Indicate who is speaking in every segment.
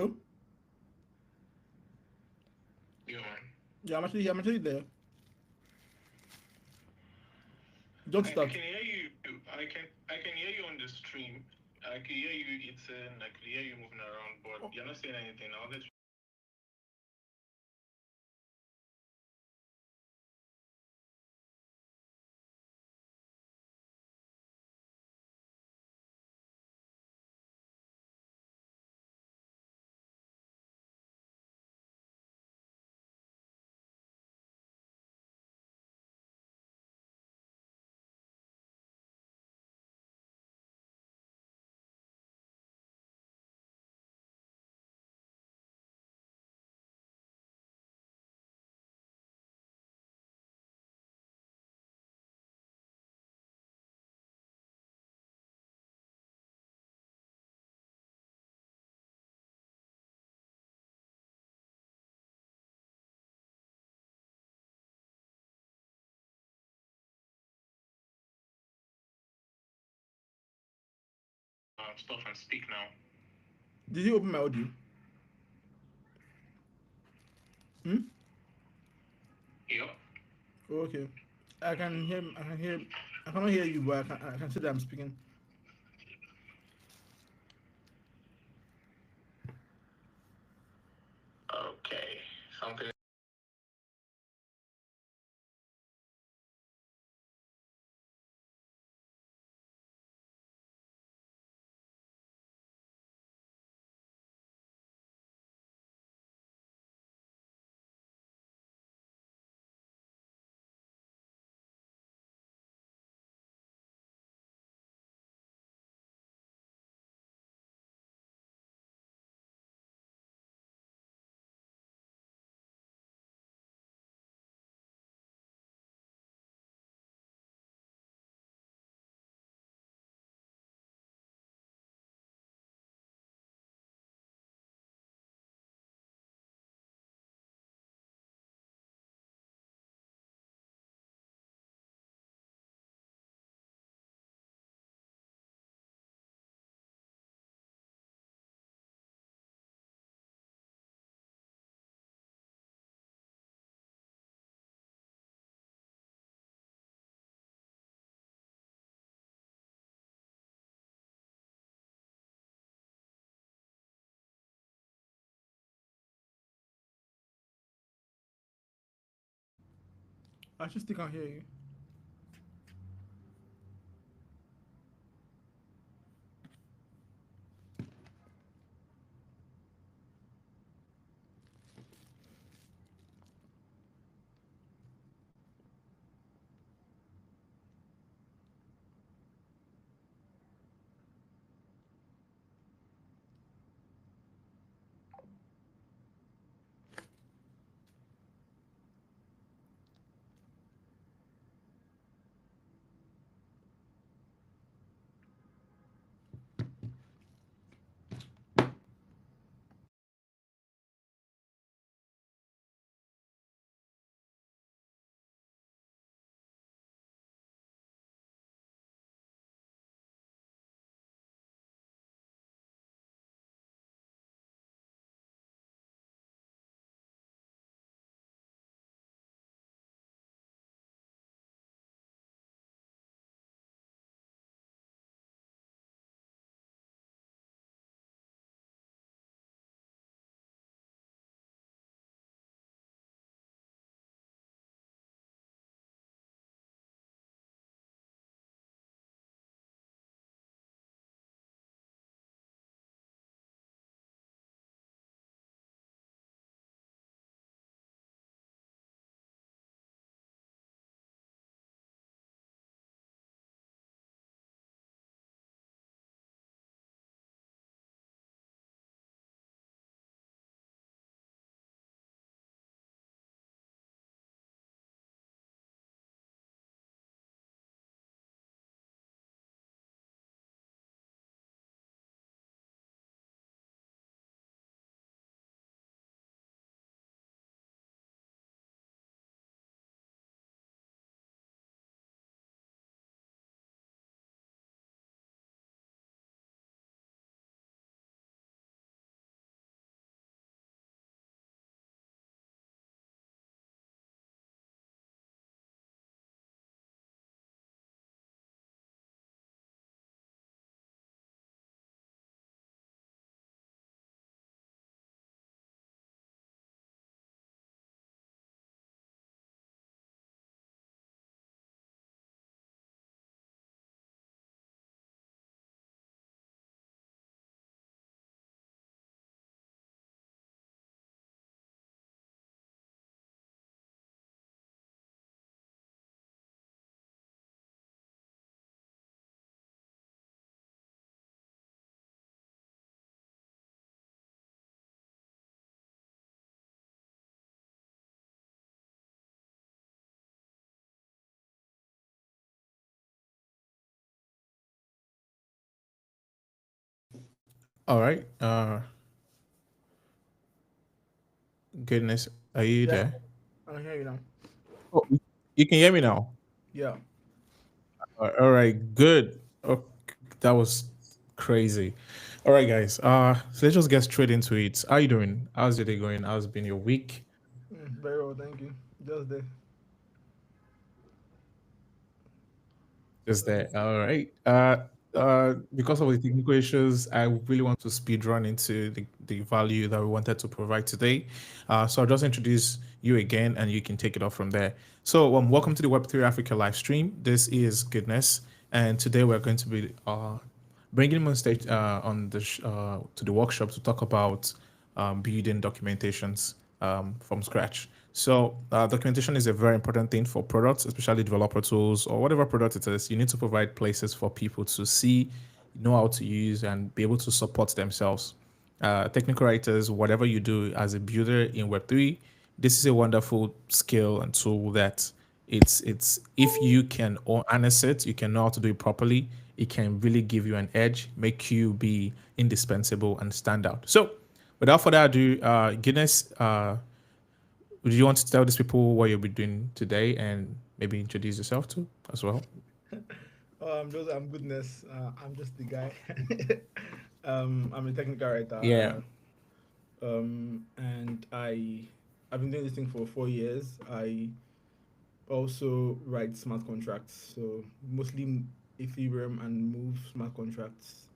Speaker 1: Hello?
Speaker 2: Yeah, man.
Speaker 1: Yeah, I'm actually there. Don't
Speaker 2: I
Speaker 1: start.
Speaker 2: can hear you. I can hear you on the stream. I can hear you eating. I can hear you moving around, but you're not saying anything. I wanted to. Stuff and speak now.
Speaker 1: Did you open my audio? Hmm?
Speaker 2: Yep.
Speaker 1: Oh, okay. I can hear. I can hear. I cannot hear you, but I can see that I'm speaking.
Speaker 2: Okay. Something.
Speaker 1: I just still can't hear you.
Speaker 3: All right. Goodness, are you
Speaker 1: Yeah,
Speaker 3: there?
Speaker 1: I can hear you now.
Speaker 3: Oh, you can hear me now.
Speaker 1: Yeah.
Speaker 3: All right, good. Oh, that was crazy. All right, guys. So let's just get straight into it. How you doing? How's your day going? How's been your week?
Speaker 1: Very well, thank you. Just there.
Speaker 3: Just there. All right. Because of the technical issues, I really want to speed run into the value that we wanted to provide today. So I'll just introduce you again and you can take it off from there. So, welcome to the Web3 Africa live stream. This is Goodness. And today we're going to be bringing him on stage to the workshop to talk about building documentations from scratch. So documentation is a very important thing for products, especially developer tools or whatever product it is. You need to provide places for people to see, know how to use, and be able to support themselves. Technical writers, whatever you do as a builder in Web3, this is a wonderful skill and tool that it's if you can harness it, you can know how to do it properly. It can really give you an edge, make you be indispensable and stand out. So, without further ado, Guinness, would you want to tell these people what you'll be doing today and maybe introduce yourself too as well?
Speaker 1: I'm goodness. I'm just the guy. I'm a technical
Speaker 3: Yeah.
Speaker 1: writer. And I've been doing this thing for 4 years. I also write smart contracts, so mostly Ethereum and Move smart contracts.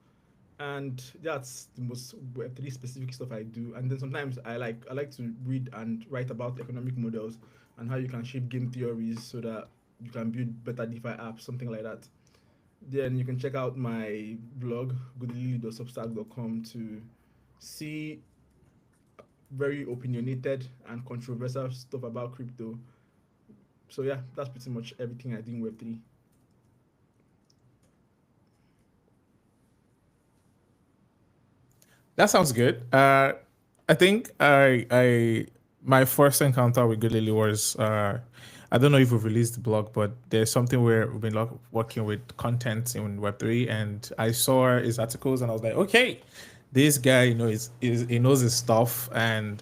Speaker 1: And that's the most Web3 specific stuff I do. And then sometimes I like to read and write about economic models and how you can shape game theories so that you can build better DeFi apps, something like that. Then you can check out my blog, goodlily.substack.com, to see very opinionated and controversial stuff about crypto. So yeah, that's pretty much everything I do in Web3.
Speaker 3: That sounds good. I think my first encounter with Good Lily was I don't know if we've released the blog, but there's something where we've been working with content in Web3, and I saw his articles, and I was like, okay, this guy, he knows his stuff, and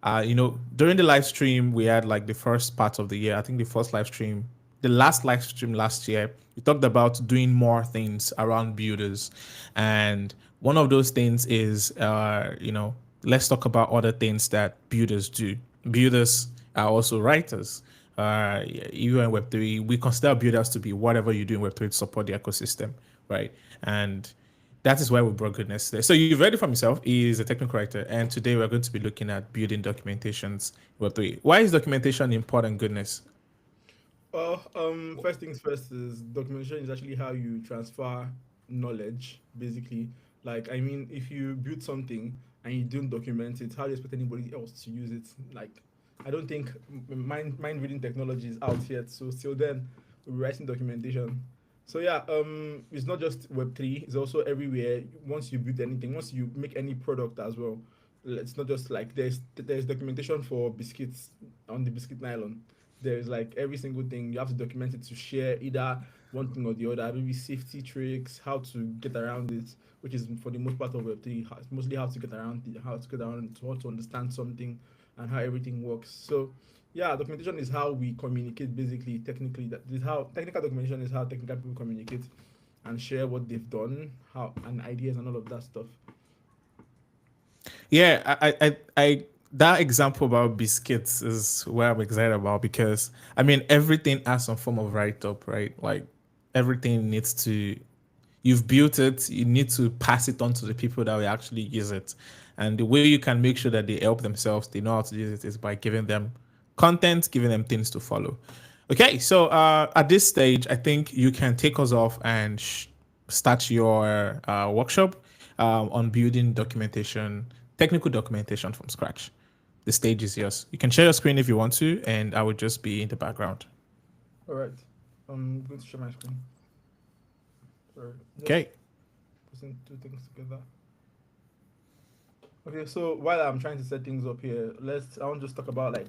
Speaker 3: during the live stream we had like the first part of the year. I think the last live stream last year, we talked about doing more things around builders, and one of those things is let's talk about other things that builders do. Builders are also writers. You in Web3, we consider builders to be whatever you do in Web3 to support the ecosystem, right? And that is why we brought Goodness today. So you've read it from himself. He is a technical writer, and today we're going to be looking at building documentations Web3. Why is documentation important, Goodness?
Speaker 1: Well, first things first is documentation is actually how you transfer knowledge, basically. Like, I mean, if you build something and you don't document it, how do you expect anybody else to use it? Like, I don't think mind reading technology is out yet. So still then, we're writing documentation. So yeah, it's not just Web3. It's also everywhere. Once you build anything, once you make any product as well, it's not just like there's documentation for biscuits on the biscuit nylon. There's like every single thing you have to document it to share either one thing or the other. Maybe safety tricks, how to get around it, which is for the most part of Web3, mostly how to get around it, how to get around how to understand something and how everything works. So yeah, documentation is how we communicate basically technically. That is how technical documentation is how technical people communicate and share what they've done, how and ideas and all of that stuff.
Speaker 3: Yeah, that example about biscuits is what I'm excited about because I mean everything has some form of write up, right? Like everything needs to you've built it, you need to pass it on to the people that will actually use it. And the way you can make sure that they help themselves, they know how to use it is by giving them content, giving them things to follow. Okay, so at this stage, I think you can take us off and start your workshop on building documentation, technical documentation from scratch. The stage is yours. You can share your screen if you want to, and I would just be in the background.
Speaker 1: All right, I'm going to share my screen. Sorry, just
Speaker 3: Okay.
Speaker 1: putting two things together. Okay, so while I'm trying to set things up here, I want to just talk about like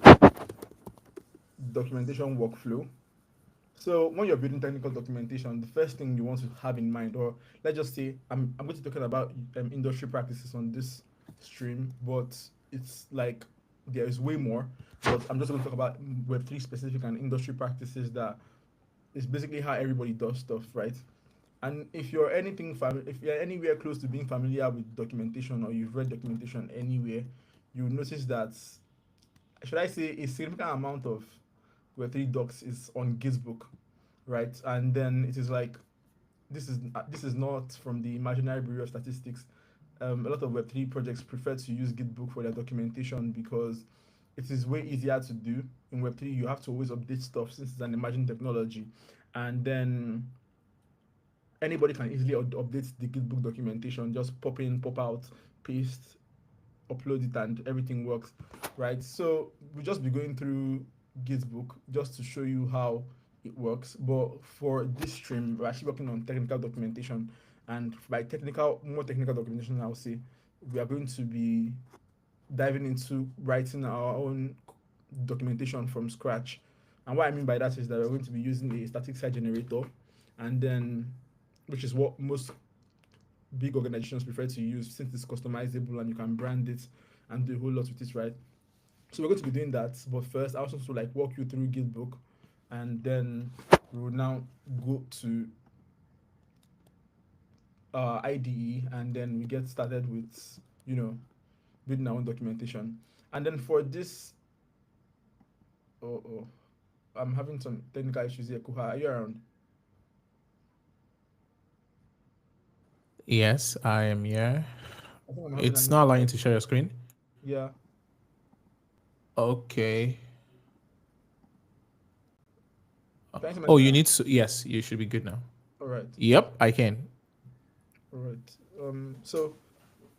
Speaker 1: documentation workflow. So when you're building technical documentation, the first thing you want to have in mind, or let's just say, I'm going to be talking about industry practices on this stream, but it's like there is way more. But I'm just going to talk about Web3 specific and industry practices that is basically how everybody does stuff, right? And if you're if you're anywhere close to being familiar with documentation or you've read documentation anywhere, you'll notice that, should I say, a significant amount of Web3 docs is on Gitbook, right? And then it is like, this is not from the imaginary bureau of statistics. A lot of Web3 projects prefer to use Gitbook for their documentation because it is way easier to do. In Web3, you have to always update stuff since it's an emerging technology, and then anybody can easily update the Gitbook documentation. Just pop in, pop out, paste, upload it, and everything works, right? So we'll just be going through Gitbook just to show you how it works. But for this stream, we're actually working on technical documentation, and by more technical documentation, I'll say we are going to be diving into writing our own documentation from scratch. And what I mean by that is that we're going to be using a static site generator, and then, which is what most big organizations prefer to use since it's customizable and you can brand it and do a whole lot with it, right? So we're going to be doing that. But first, I also want to like walk you through Gitbook, and then we will now go to IDE, and then we get started with, building our own documentation. And then for this, oh, I'm having some technical issues here. Kuha, are you around?
Speaker 3: Yes, I am here.
Speaker 1: I think I'm having
Speaker 3: It's
Speaker 1: an
Speaker 3: not
Speaker 1: issue.
Speaker 3: allowing you to share your screen.
Speaker 1: Yeah.
Speaker 3: Okay.
Speaker 1: Can you see my
Speaker 3: Oh,
Speaker 1: screen
Speaker 3: you
Speaker 1: now?
Speaker 3: need to. Yes, you should be good now.
Speaker 1: All right.
Speaker 3: Yep, I can.
Speaker 1: All right. So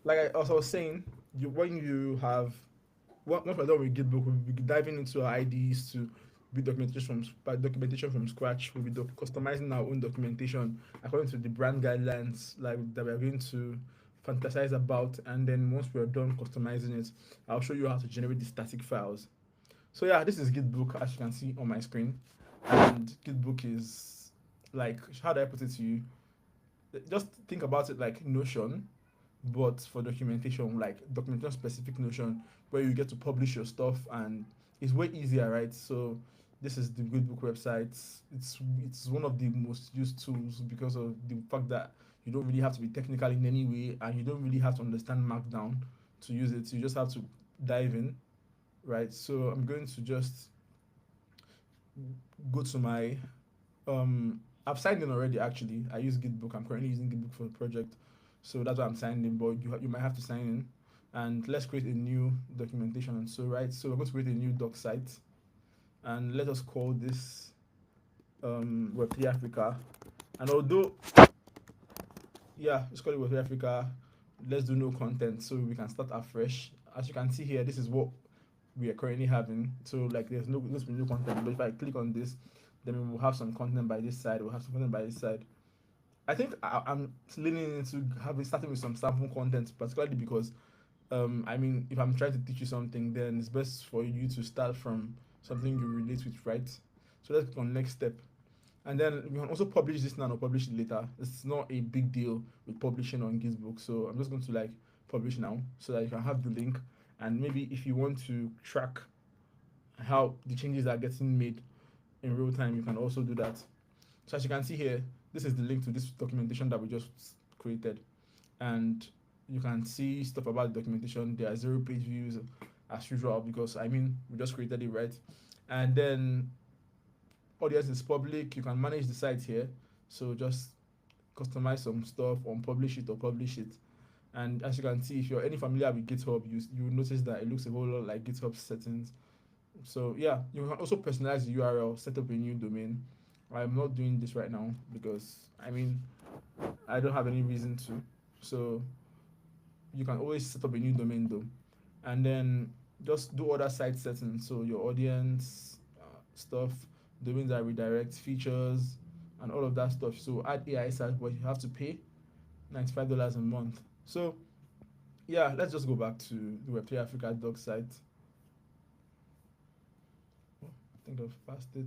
Speaker 1: like I was saying, when you have, once we're done with Gitbook, we'll be diving into our IDs to build documentation from scratch. We'll be customizing our own documentation according to the brand guidelines like that we're going to fantasize about. And then once we're done customizing it, I'll show you how to generate the static files. So yeah, this is Gitbook, as you can see on my screen. And Gitbook is like, how do I put it to you? Just think about it like Notion, but for documentation, like documentation specific Notion, where you get to publish your stuff, and it's way easier, right? So this is the Gitbook website. It's one of the most used tools because of the fact that you don't really have to be technical in any way, and you don't really have to understand Markdown to use it. You just have to dive in, right? So I'm going to just go to my I've signed in already. Actually, I use Gitbook. I'm currently using Gitbook for the project, so that's why I'm signed in. But you might have to sign in, and let's create a new documentation. And so, right, so we're going to create a new doc site, and let us call this Web3 Africa. And although, yeah, let's call it Web3 Africa. Let's do no content so we can start afresh. As you can see here, this is what we are currently having. So like, there's no content. But if I click on this, then we'll have some content by this side. We'll have some content by this side. I think I'm leaning into starting with some sample content, particularly because I mean, if I'm trying to teach you something, then it's best for you to start from something you relate with, right? So let's click on next step. And then we can also publish this now or publish it later. It's not a big deal with publishing on Gitbook. So I'm just going to like publish now so that you can have the link. And maybe if you want to track how the changes are getting made in real time, you can also do that. So as you can see here, this is the link to this documentation that we just created. And you can see stuff about the documentation. There are 0-page views as usual because I mean, we just created it, right? And then audience is public. You can manage the site here. So just customize some stuff, unpublish it or publish it. And as you can see, if you're any familiar with GitHub, you will notice that it looks a whole lot like GitHub settings. So yeah, you can also personalize the URL, set up a new domain. I'm not doing this right now because I mean I don't have any reason to. So you can always set up a new domain though, and then just do other site settings. So your audience stuff, domains that redirect, features, and all of that stuff. So add AI search, but you have to pay $95 a month. So yeah, let's just go back to the Web3 Africa doc site. I think I've passed it.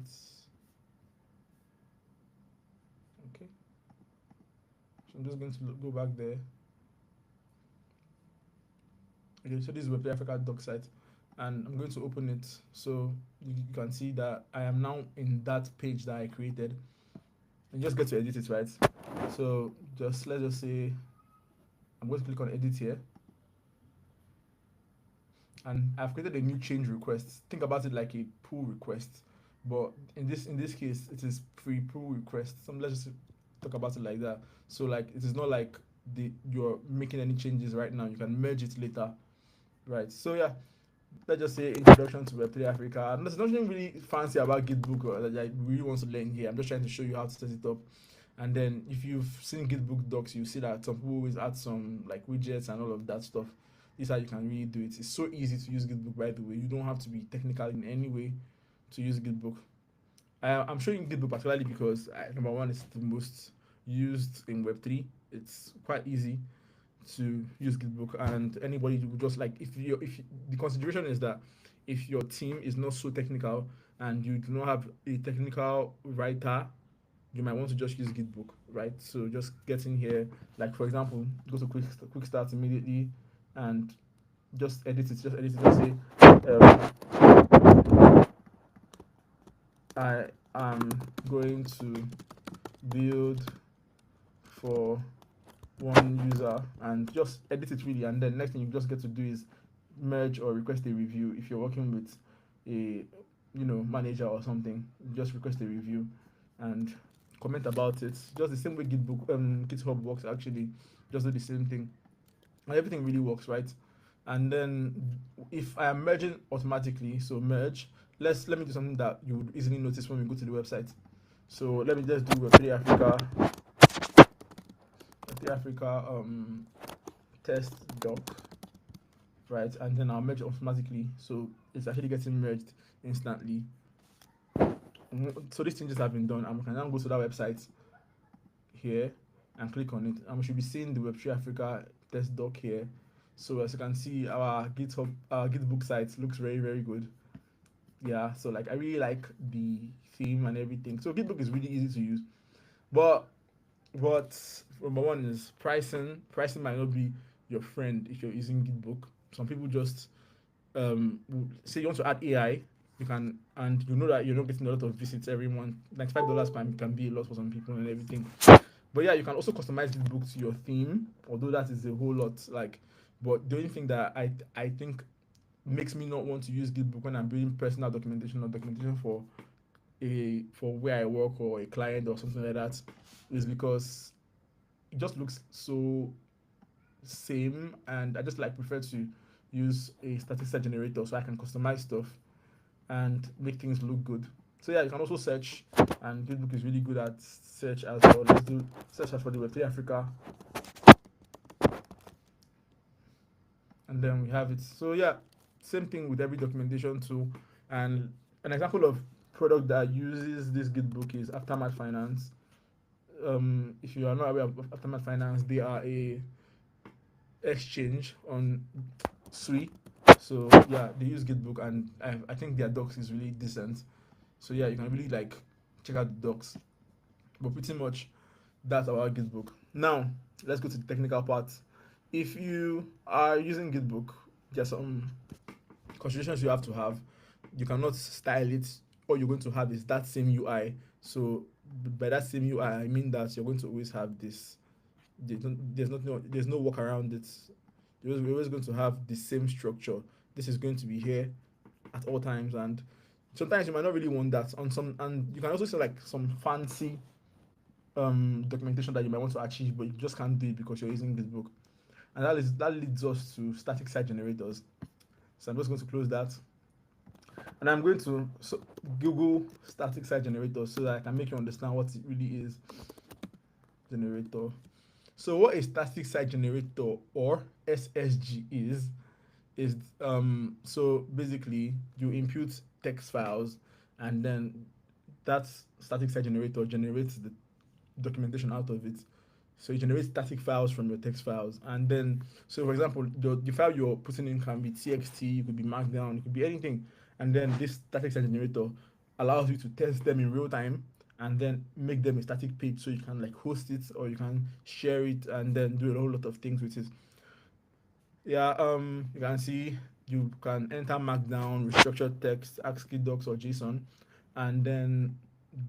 Speaker 1: Okay, so I'm just going to go back there. Okay, so this is Web3 Africa doc site, and I'm going to open it. So you can see that I am now in that page that I created. And just get to edit it, right? So just let's just say I'm going to click on edit here, and I've created a new change request. Think about it like a pull request, but in this case, it is pre-pull request. So let's just talk about it like that. So like it is not like you're making any changes right now. You can merge it later, right? So yeah, let's just say introduction to Web3 Africa. And there's nothing really fancy about Gitbook or that I really want to learn here. I'm just trying to show you how to set it up. And then if you've seen Gitbook docs, you see that some people always add some like widgets and all of that stuff. This is how you can really do it. It's so easy to use Gitbook, by the way. You don't have to be technical in any way to use Gitbook. I'm showing Gitbook particularly because number one, it's the most used in Web3. It's quite easy to use Gitbook, and anybody who just like the consideration is that if your team is not so technical and you do not have a technical writer, you might want to just use Gitbook, right? So just get in here, like for example, go to quick start immediately and just edit it. Just edit it. Just say I am going to build for one user, and just edit it really, and then next thing you just get to do is merge or request a review. If you're working with a manager or something, just request a review and comment about it. Just the same way GitHub works actually. Just do the same thing, and everything really works, right? And then if I am merging automatically, so merge, let me do something that you would easily notice when we go to the website. So let me just do Web3 Africa test doc, right? And then I'll merge automatically, so it's actually getting merged instantly. So these changes have been done. I can now go to that website here and click on it, and we should be seeing the Web3 Africa test doc here. So as you can see, our Gitbook site looks very, very good. Yeah, so like I really like the theme and everything. So Gitbook is really easy to use, but number one is pricing. Pricing might not be your friend if you're using Gitbook. Some people just say you want to add AI, you can, and you know that you're not getting a lot of visits every month. Like $5 can be a lot for some people and everything. But yeah, you can also customize Gitbook to your theme, although that is a whole lot. Like, but the only thing that I think makes me not want to use Gitbook when I'm building personal documentation or documentation for where I work or a client or something like that is because it just looks so same, and I just like prefer to use a static site generator so I can customize stuff and make things look good. So yeah, you can also search, and Gitbook is really good at search as well. Let's do search for the Web3 Africa, and then we have it. So yeah, same thing with every documentation tool. And an example of product that uses this Gitbook is Aftermath Finance. If you are not aware of Aftermath Finance, they are a exchange on Sui. So yeah, they use Gitbook, and I think their docs is really decent. So yeah, you can really like check out the docs. But pretty much that's our Gitbook. Now let's go to the technical part. If you are using Gitbook, there's some considerations you have to have. You cannot style it. All you're going to have is that same UI. So by that same UI, I mean that you're going to always have this. There's no work around it. You're always going to have the same structure. This is going to be here at all times, and sometimes you might not really want that on some. And you can also see like some fancy documentation that you might want to achieve, but you just can't do it because you're using Gitbook. And that leads us to static site generators. So I'm just going to close that, and I'm going to Google static site generator so that I can make you understand what it really is. Generator. So what a static site generator, or SSG, is so basically you input text files, and then that static site generator generates the documentation out of it. So it generates static files from your text files, and then so for example, the file you're putting in can be TXT, it could be Markdown, it could be anything, and then this static site generator allows you to test them in real time and then make them a static page so you can like host it or you can share it and then do a whole lot of things with it. Yeah, you can see you can enter Markdown, restructured text, ASCII docs or JSON, and then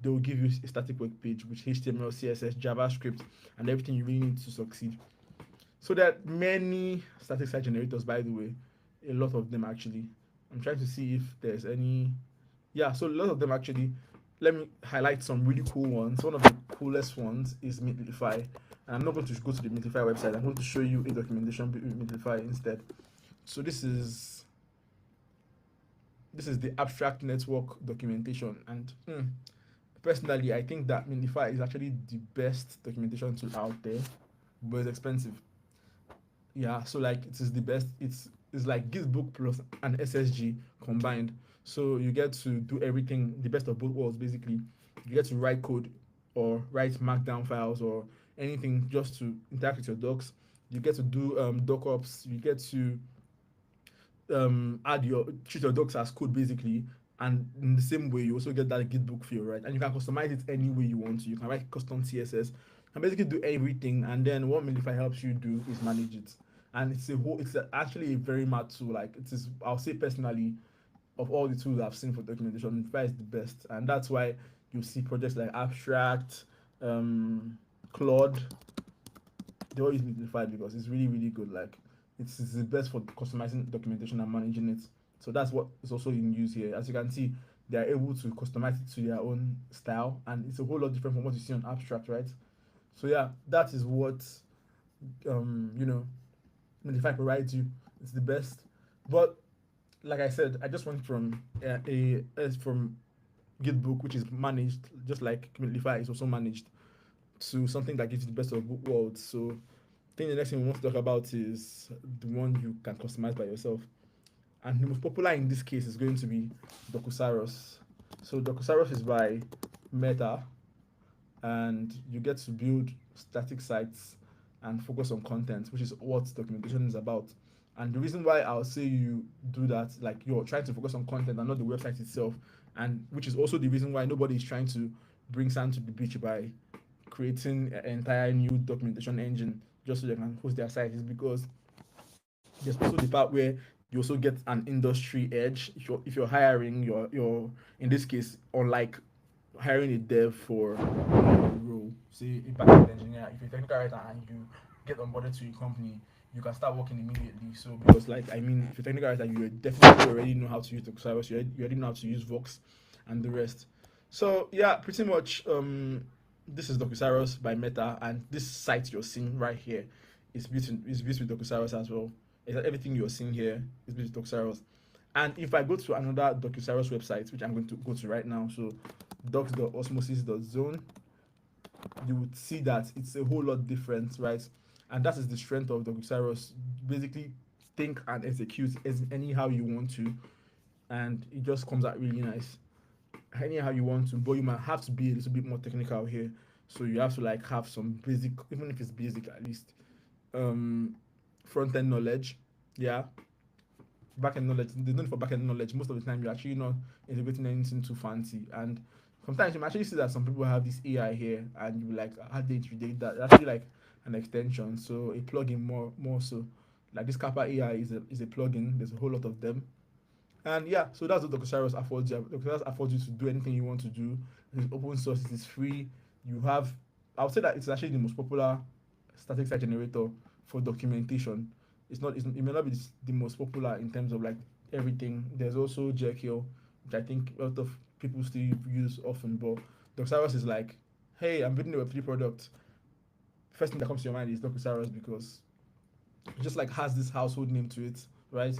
Speaker 1: they'll give you a static web page with HTML, CSS, JavaScript, and everything you really need to succeed. So there are many static site generators, by the way, a lot of them actually. I'm trying to see if there's any. Yeah, so a lot of them actually. Let me highlight some really cool ones. One of the coolest ones is Mintify. And I'm not going to go to the Mintify website. I'm going to show you a documentation with Mintify instead. So this is the abstract network documentation, and personally, I think that Minify is actually the best documentation tool out there, but it's expensive. Yeah, so like it is the best. It's like Gitbook plus an SSG combined. So you get to do everything, the best of both worlds basically. You get to write code or write markdown files or anything just to interact with your docs. You get to do doc ops. You get to add your treat your docs as code basically, and in the same way you also get that Gitbook feel, right? And you can customize it any way you want to. You can write custom CSS and basically do everything. And then what Minify helps you do is manage it. And actually a very mad tool. Like it is, I'll say personally, of all the tools I've seen for documentation, Minify is the best, and that's why you see projects like Abstract, Claude, they all use Minify because it's really really good. Like it's the best for customizing documentation and managing it. So that's what is also in use here. As you can see, they are able to customize it to their own style, and it's a whole lot different from what you see on Abstract, right? So yeah, that is what you know Minify provides you. It's the best. But like I said, I just went from from Gitbook, which is managed just like Minify is also managed, to something that gives you the best of both worlds. So I think the next thing we want to talk about is the one you can customize by yourself. And the most popular in this case is going to be Docusaurus. So Docusaurus is by Meta, and you get to build static sites and focus on content, which is what documentation is about. And the reason why I'll say you do that, like you're trying to focus on content and not the website itself, and which is also the reason why nobody is trying to bring sand to the beach by creating an entire new documentation engine just so they can host their site, is because there's also the part where you also get an industry edge. If you're hiring, you're in this case, unlike hiring a dev for a role, say a backend engineer, if you're a technical writer and you get onboarded to a company, you can start working immediately. So because like I mean, if you're a technical writer, you definitely already know how to use the service. You already know how to use Vox and the rest. So yeah, pretty much this is Docusaurus by Meta, and this site you're seeing right here is built with Docusaurus as well. Everything you're seeing here is built with Docusaurus. And if I go to another Docusaurus website, which I'm going to go to right now, so docs.osmosis.zone, you would see that it's a whole lot different, right? And that is the strength of Docusaurus. Basically, think and execute as anyhow you want to, and it just comes out really nice. Anyhow you want to, but you might have to be a little bit more technical here. So you have to like have some basic, even if it's basic at least, front end knowledge. Yeah, back end knowledge. There's no need for back end knowledge. Most of the time, you're actually not integrating anything too fancy. And sometimes you might actually see that some people have this AI here, and you be like, how did you date that? It's actually like an extension, so a plugin more so. Like this Kappa AI is a plugin. There's a whole lot of them. And yeah, so that's what Docusaurus affords you. Docusaurus affords you to do anything you want to do. It's open source, it is free. You have, I would say that it's actually the most popular static site generator for documentation. It may not be the most popular in terms of like everything. There's also Jekyll, which I think a lot of people still use often, but Docusaurus is like, hey, I'm building a Web3 product. First thing that comes to your mind is Docusaurus because it just like has this household name to it, right?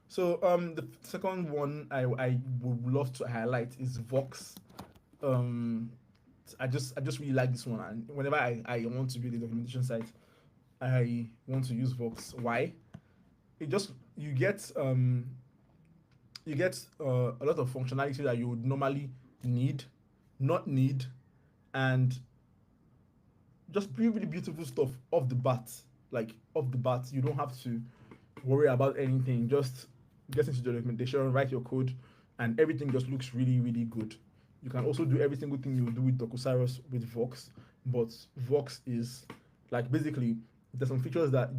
Speaker 1: So the second one I would love to highlight is Vox. Um, I just really like this one, and whenever I want to build a documentation site, I want to use Vox. Why? It just you get a lot of functionality that you would normally need, not need, and just really really beautiful stuff off the bat. Like off the bat, you don't have to worry about anything. Just get into the documentation, write your code, and everything just looks really, really good. You can also do every single thing you do with Docucyrus with Vox, but Vox is like basically there's some features that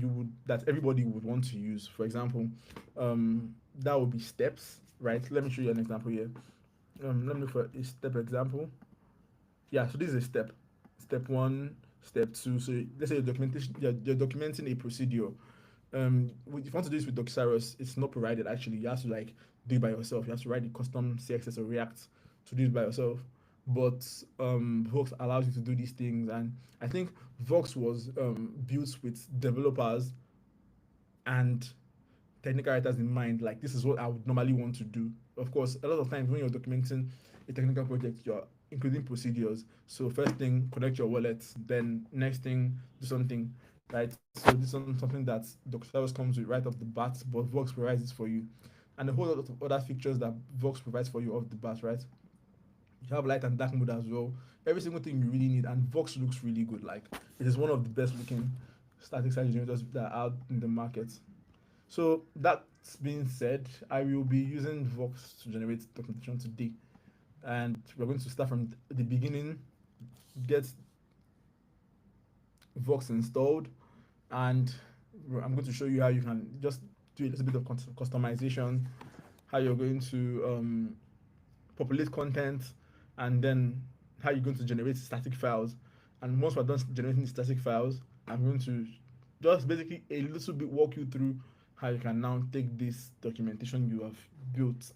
Speaker 1: everybody would want to use. For example, that would be steps, right? Let me show you an example here. Let me look for a step example. Yeah, so this is a step. Step one, step two. So let's say you're documenting a procedure. If you want to do this with Doxyrus, it's not provided actually. You have to like do it by yourself. You have to write the custom CSS or React to do it by yourself. But Vox allows you to do these things, and I think Vox was built with developers and technical writers in mind. Like this is what I would normally want to do. Of course, a lot of times when you're documenting a technical project, you're including procedures. So first thing, connect your wallet. Then next thing, do something, right? So this is something that Docuservice comes with right off the bat, but Vox provides it for you, and a whole lot of other features that Vox provides for you off the bat, right? You have light and dark mode as well. Every single thing you really need, and Vox looks really good. Like it is one of the best looking static site generators that are out in the market. So that being said, I will be using Vox to generate documentation today, and we're going to start from the beginning, get Vox installed, and I'm going to show you how you can just do a little bit of customization, how you're going to populate content, and then how you're going to generate static files. And once we're done generating static files, I'm going to just basically a little bit walk you through how you can now take this documentation you have built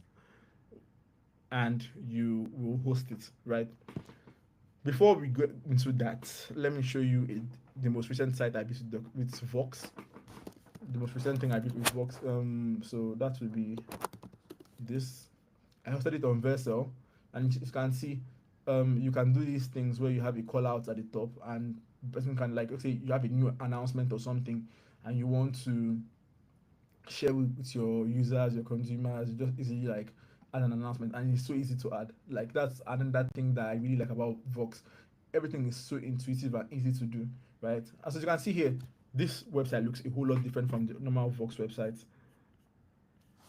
Speaker 1: and you will host it, right? Before we go into that, let me show you the most recent site I built with Vox. The most recent thing I built with Vox. So that will be this. I hosted it on Vercel, and you can see, you can do these things where you have a call out at the top, and the person can like, let's say you have a new announcement or something, and you want to share with your users, your consumers, just easily like add an announcement, and it's so easy to add. Like that's another thing that I really like about Vox. Everything is so intuitive and easy to do, right? As you can see here, this website looks a whole lot different from the normal Vox website.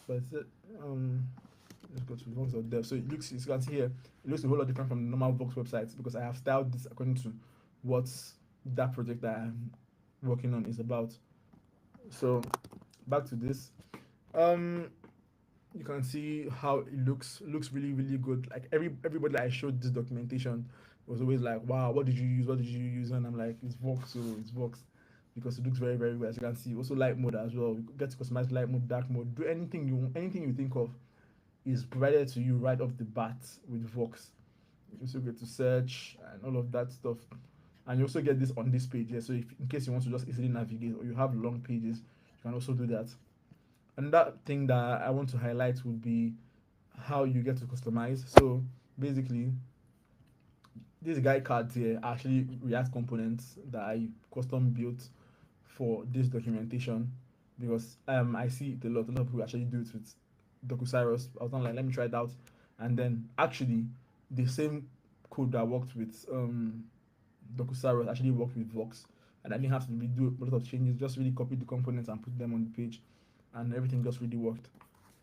Speaker 1: But let's go to Vox.dev. So it looks, as you can see here, it looks a whole lot different from the normal Vox websites because I have styled this according to what that project that I'm working on is about. So back to this. You can see how it looks really good. Like everybody that I showed this documentation was always like, wow, what did you use? And I'm like, it's Vox. So it's Vox because it looks very well. As you can see, also light mode as well. You get to customize light mode, dark mode, do anything you think of is provided to you right off the bat with Vox. You also get to search and all of that stuff, and you also get this on this page here. So if in case you want to just easily navigate or you have long pages, you can also do that. And that thing that I want to highlight would be how you get to customize. So basically, these guide cards here are actually React components that I custom built for this documentation because I see it a lot. A lot of people actually do it with Docucyrus. I was not like, let me try it out, and then actually the same code that worked with Docucyrus actually worked with Vox, and I didn't have to redo a lot of changes. Just really copied the components and put them on the page, and everything just really worked.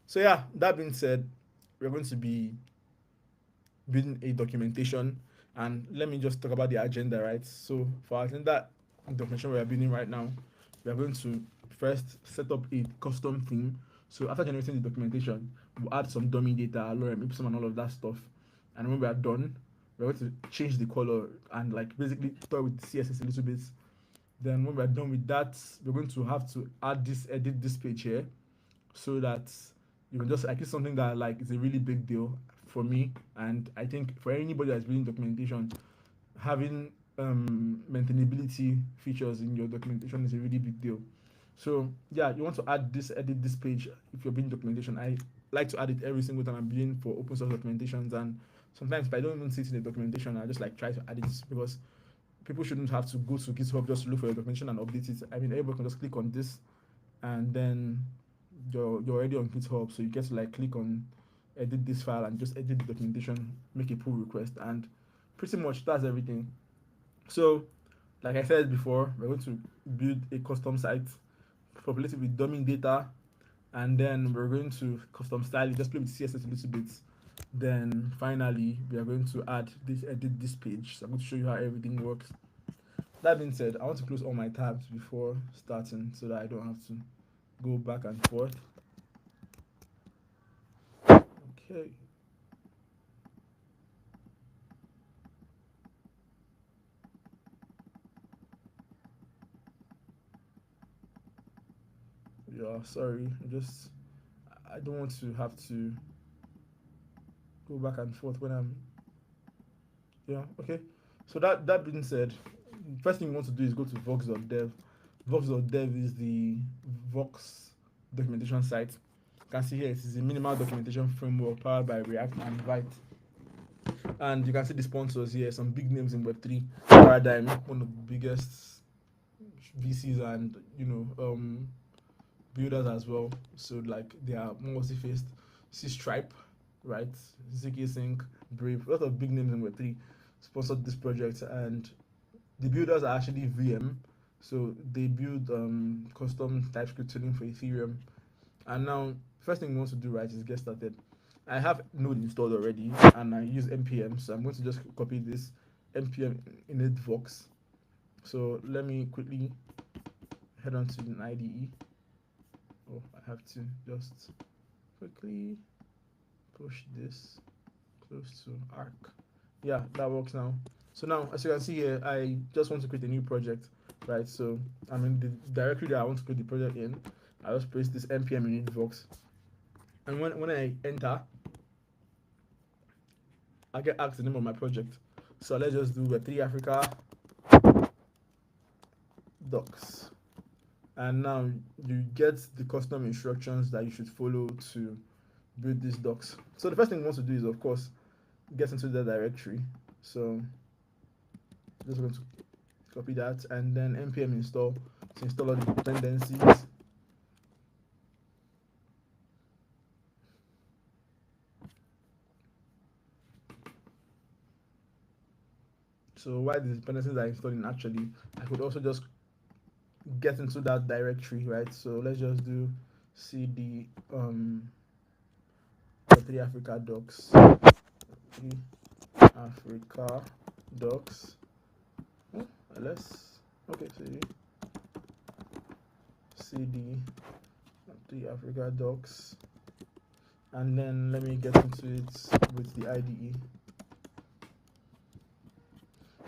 Speaker 1: So yeah, that being said, we're going to be building a documentation, and let me just talk about the agenda, right? So for our agenda documentation we are building right now, we are going to first set up a custom theme. So after generating the documentation, we'll add some dummy data, lorem ipsum, and all of that stuff. And when we are done, we're going to change the color and like basically toy with the CSS a little bit. Then when we're done with that, we're going to have to edit this page here so that you can just like it's something that like is a really big deal for me, and I think for anybody that's building documentation, having maintainability features in your documentation is a really big deal. So yeah, you want to edit this page if you're building documentation. I like to add it every single time I'm building for open source documentations, and sometimes if I don't even see it in the documentation, I just like try to add it because people shouldn't have to go to GitHub just to look for your documentation and update it. I mean, everybody can just click on this, and then you're already on GitHub, so you get to like click on edit this file and just edit the documentation, make a pull request, and pretty much that's everything. So, like I said before, we're going to build a custom site, populate it with dummy data, and then we're going to custom style it, just play with CSS a little bit, Then finally, we are going to add this edit this page. So I'm going to show you how everything works. That being said, I want to close all my tabs before starting so that I don't have to go back and forth. Okay. Yeah, sorry. I don't want to have to go back and forth when I'm yeah, okay. So that being said, first thing you want to do is go to vox.dev. Vox.dev is the Vox documentation site. You can see here it is a minimal documentation framework powered by React and Vite. And you can see the sponsors here, some big names in Web3. Paradigm, one of the biggest VCs and builders as well. So like they are multi-faced. See Stripe, right? ZK Sync, Brave, a lot of big names in Web3 sponsored this project, and the builders are actually VM. So they build custom TypeScript tooling for Ethereum. And now, first thing we want to do, right, is get started. I have Node installed already, and I use npm. So I'm going to just copy this npm init vox. So let me quickly head on to an IDE. Oh, I have to just quickly push this close to arc. Yeah, that works now. So now, as you can see here, I just want to create a new project, right? So I'm in the directory that I want to create the project in. I just press this npm init vox, and when I enter, I get asked the name of my project. So let's just do Web3 Africa docs, and now you get the custom instructions that you should follow to build these docs. So the first thing we want to do is, of course, get into the directory. So just going to copy that and then npm install to install all the dependencies. So while the dependencies are installing, actually, I could also just get into that directory, right? So let's just do cd Web3 Africa docs, Africa docs. Oh, ls. Okay, cd Web3 Africa docs, and then let me get into it with the IDE.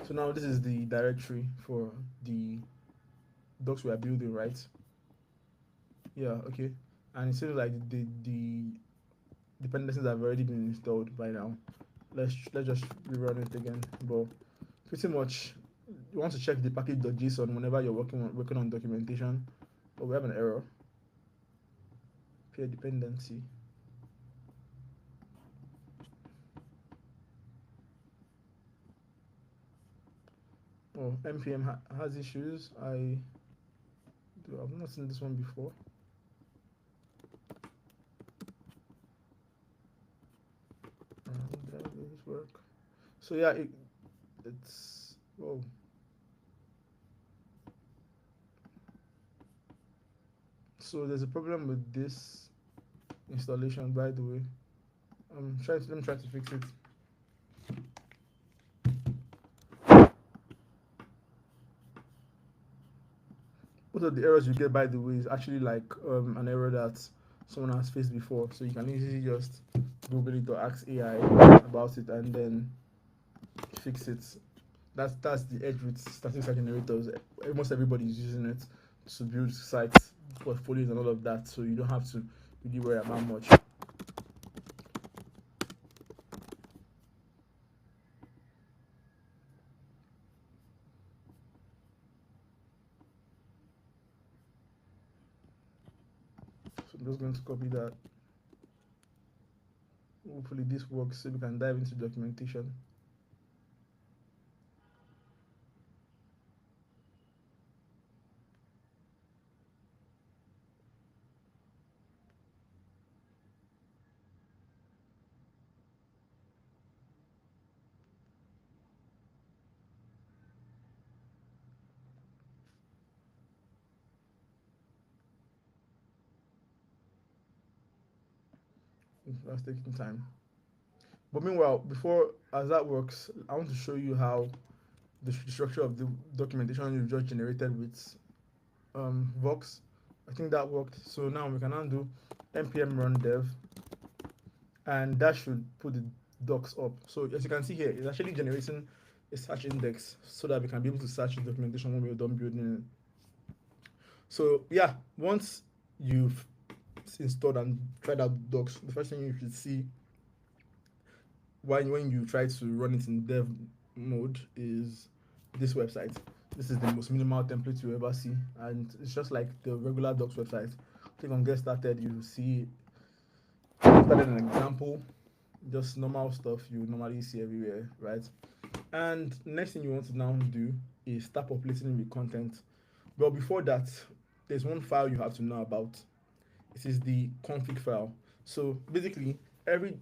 Speaker 1: So now this is the directory for the docs we are building, right? Yeah, okay. And it seems like the dependencies have already been installed by now. Let's just rerun it again. But pretty much you want to check the package.json whenever you're working on documentation. Oh, we have an error. Peer dependency. Oh, npm has issues. I've not seen this one before. Does this work? So yeah, it's oh. So there's a problem with this installation, by the way. Let me try to fix it. Most of the errors you get, by the way, is actually like an error that someone has faced before. So you can easily just Google it or ask AI about it and then fix it. That's the edge with static site generators. Almost everybody is using it to build sites, portfolios, and all of that. So you don't have to really worry about much. So I'm just going to copy that. Hopefully this works so we can dive into documentation. That's taking time. But meanwhile, before as that works, I want to show you how the structure of the documentation you just generated with Vox. I think that worked. So now we can now do npm run dev, and that should put the docs up. So as you can see here, it's actually generating a search index so that we can be able to search the documentation when we're done building it. So yeah, once you've installed and tried out docs, the first thing you should see when you try to run it in dev mode is this website. This is the most minimal template you ever see, and it's just like the regular docs website. Click on get started, you see started an example, just normal stuff you normally see everywhere, right? And next thing you want to now do is start populating with content. But before that, there's one file you have to know about. It is the config file. So basically, every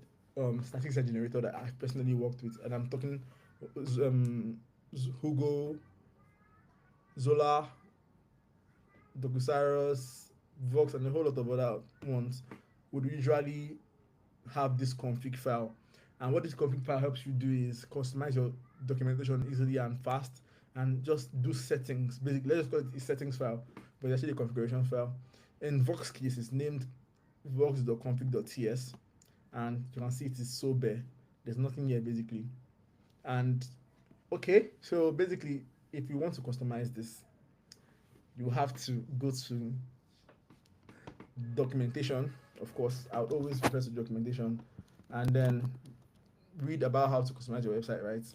Speaker 1: statistics generator that I've personally worked with, and I'm talking Hugo, Zola, Docusaurus, Vox, and a whole lot of other ones, would usually have this config file. And what this config file helps you do is customize your documentation easily and fast, and just do settings. Basically, let's just call it a settings file, but it's actually a configuration file. In Vox case, it's named vox.config.ts, and you can see it is so bare. There's nothing here basically. And okay, so basically, if you want to customize this, you have to go to documentation. Of course, I would always refer to documentation, and then read about how to customize your website, right?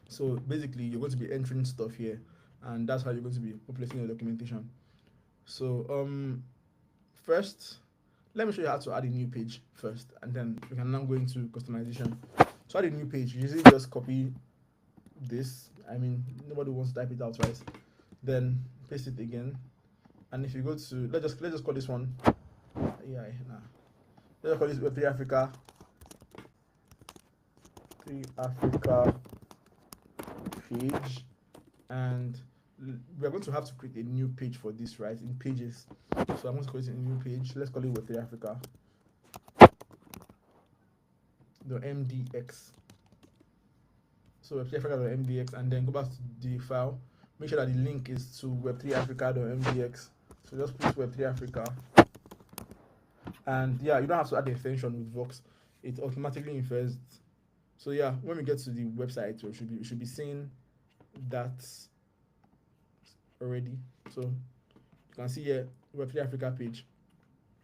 Speaker 1: So basically, you're going to be entering stuff here, and that's how you're going to be populating your documentation. So first, let me show you how to add a new page first, and then we can now go into customization. So add a new page, you usually just copy this. I mean, nobody wants to type it out, right? Then paste it again, and if you go to let's just call this one AI. Let's call this Web3 Africa. 3 Africa page, and we're going to have to create a new page for this, right? In pages. So I'm going to create a new page. Let's call it Web3 Africa. The MDX. So Web3 Africa.mdx, and then go back to the file. Make sure that the link is to Web3 Africa.mdx. So just put Web3 Africa. And yeah, you don't have to add the extension with Vox. It automatically infers. So yeah, when we get to the website, we should be seeing that already. So you can see here Web3 Africa page,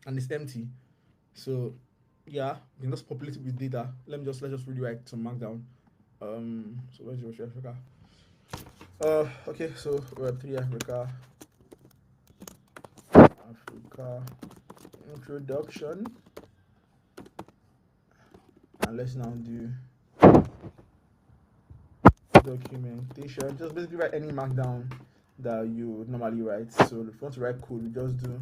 Speaker 1: and it's empty. So yeah, you can just populate it with data. Let's just really write some markdown. So where's your Web3 Africa? Okay, so Web3 Africa introduction, and let's now do documentation. Just basically write any markdown that you would normally write. So if you want to write code, you just do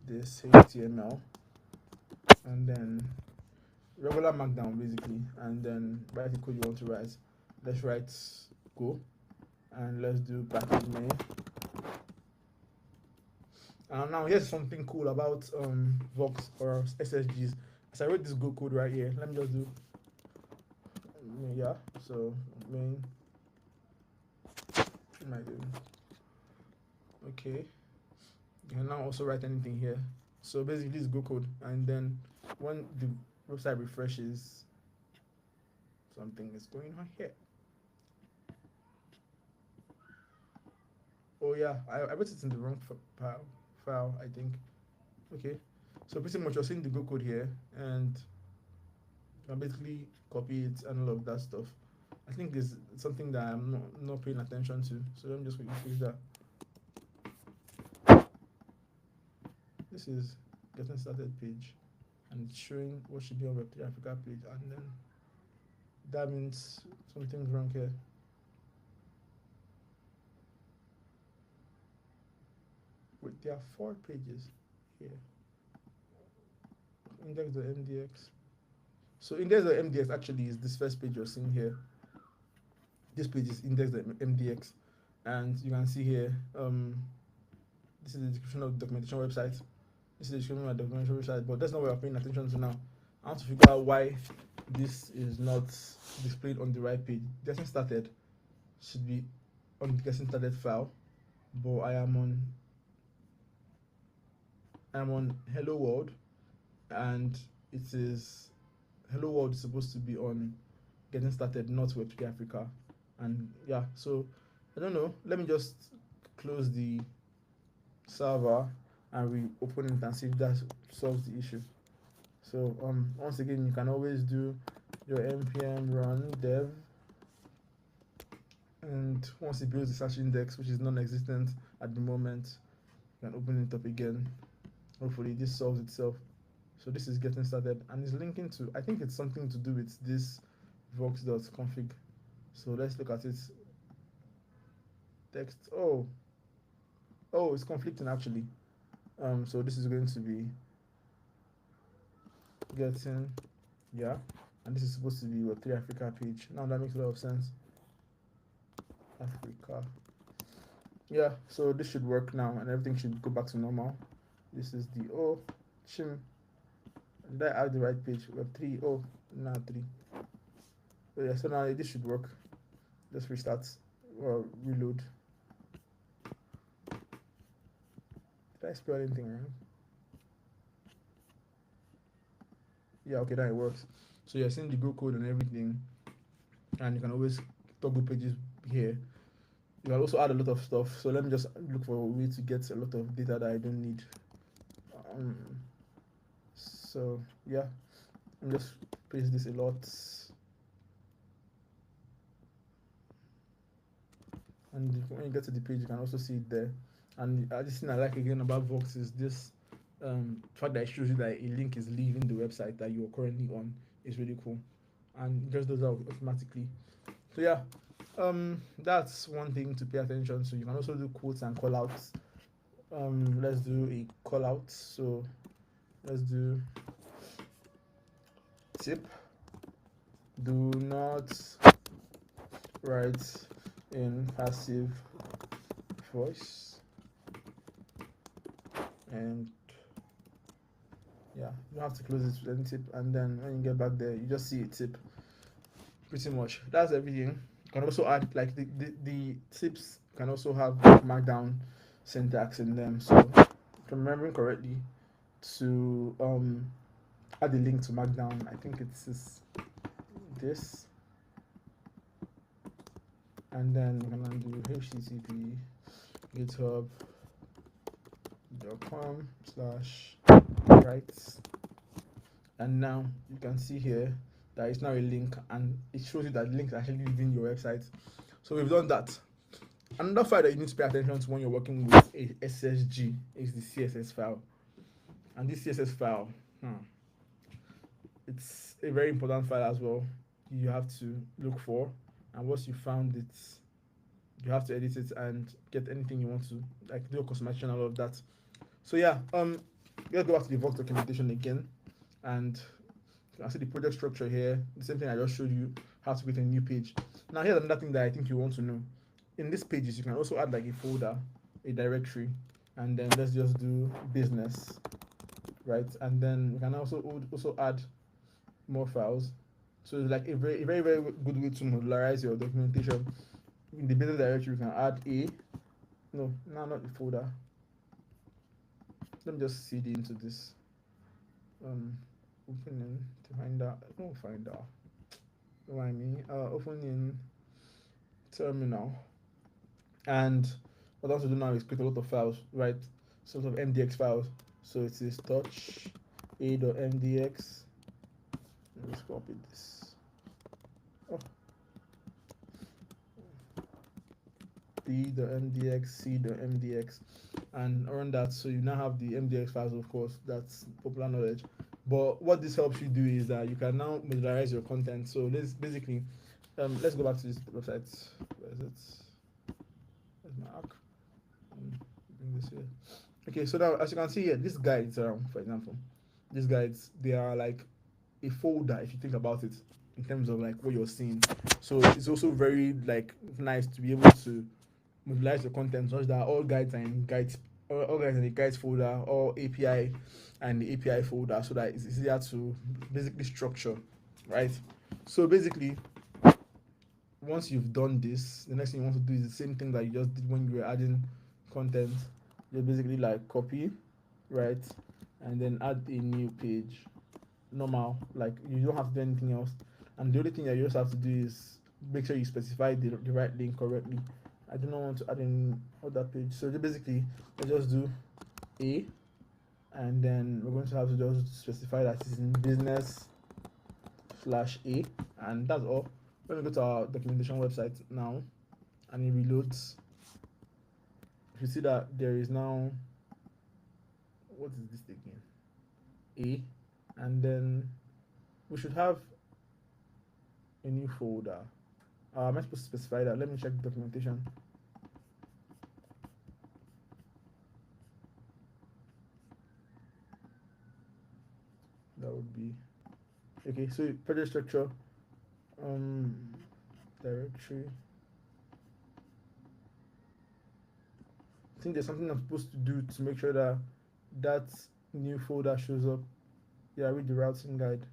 Speaker 1: this HTML, and then regular markdown basically, and then write the code you want to write. Let's write go, and let's do package main. And now here's something cool about Vox or SSGs. As I wrote this Go code right here, let me just do yeah. So main. What am I doing? Okay. You can now also write anything here. So basically, this is Go code, and then when the website refreshes, something is going on here. Oh yeah, I wrote it in the wrong file, I think. Okay, so pretty much you're seeing the Go code here, and you can basically copy it and all of that stuff. I think it's something that I'm not paying attention to, so let me just quickly fix that. This is getting started page, and it's showing what should be on Web3 Africa page, and then that means something's wrong here. Wait, there are 4 pages here. Index.mdx. So index.mdx actually is this first page you're seeing here. This page is index.mdx, and you can see here, this is the description of the documentation website. This is the description of the documentation website, but that's not what we're paying attention to now. I want to figure out why this is not displayed on the right page. Getting started should be on the getting started file, but I am on Hello World, and it is Hello World is supposed to be on getting started, not Web3 Africa. And yeah, so I don't know. Let me just close the server and we open it and see if that solves the issue. So once again, you can always do your npm run dev, and once it builds the search index, which is non-existent at the moment, you can open it up again. Hopefully this solves itself. So this is getting started and it's linking to, I think it's something to do with this vox.config. So let's look at it. Text. Oh, it's conflicting actually. So this is going to be getting, yeah, and this is supposed to be Web3 Africa page. Now that makes a lot of sense. Africa. Yeah, so this should work now and everything should go back to normal. This is the chim. Did I add the right page? Web3. Oh, no, 3. So yeah, so now this should work. Let's restart or reload. Did I spell anything wrong? Yeah, okay, that it works. So you're seeing the Go code and everything, and you can always toggle pages here. You can also add a lot of stuff. So let me just look for a way to get a lot of data that I don't need. So yeah, I'm just paste this a lot. And when you get to the page, you can also see it there. And this thing I like again about Vox is this fact that it shows you that a link is leaving the website that you're currently on is really cool, and it just does that automatically. So yeah, that's one thing to pay attention to. You can also do quotes and call outs. Let's do a call out. So let's do tip. Do not write in passive voice. And yeah, you have to close it with any tip, and then when you get back there, you just see a tip. Pretty much that's everything. You can also add like the tips can also have markdown syntax in them. So if I'm remembering correctly, to add a link to markdown, I think it's this, and then we're gonna do http github.com/writes, and now you can see here that it's now a link, and it shows you that the link is actually leaving your website. So we've done that. Another file that you need to pay attention to when you're working with a SSG is the CSS file. And this CSS file, it's a very important file as well. You have to look for, and once you found it, you have to edit it and get anything you want to, like do a customization and all of that. So yeah, let's go back to the Vox documentation again, and you can see the project structure here. The same thing I just showed you, how to create a new page. Now here's another thing that I think you want to know. In these pages, you can also add like a folder, a directory, and then let's just do business, right? And then you can also add more files. So it's like a very, very, very good way to modularize your documentation. In the business directory, you can add not the folder. Let me just cd into this. Opening to find out. Don't find out. What I mean, opening terminal. And what I want to do now is create a lot of files, right? Sort of MDX files. So it is touch a.mdx. Let's copy this. b.mdx, c.mdx, and run that. So you now have the MDX files, of course. That's popular knowledge. But what this helps you do is that you can now modularize your content. So let's basically, let's go back to this website. Where is it? Where's my arc? Bring this here. Okay, so now as you can see here, these guides, for example, these guides, they are like a folder if you think about it in terms of like what you're seeing. So it's also very like nice to be able to modularize your content such that all guides are in guides organized in the guides folder or API and the API folder so that it's easier to basically structure, right? So basically, once you've done this, the next thing you want to do is the same thing that you just did when you were adding content. You basically like copy, right, and then add a new page. Normal, like you don't have to do anything else. And the only thing that you just have to do is make sure you specify the right link correctly. I do not want to add any other page. So basically, I just do A, and then we're going to have to just specify that it's in business/A, and that's all. When we go to our documentation website now and it reloads, you see that there is now, what is this again? A, and then we should have a new folder. Am I supposed to specify that? Let me check the documentation. That would be okay. So project structure, directory. I think there's something I'm supposed to do to make sure that that new folder shows up. Yeah, read the routing guide.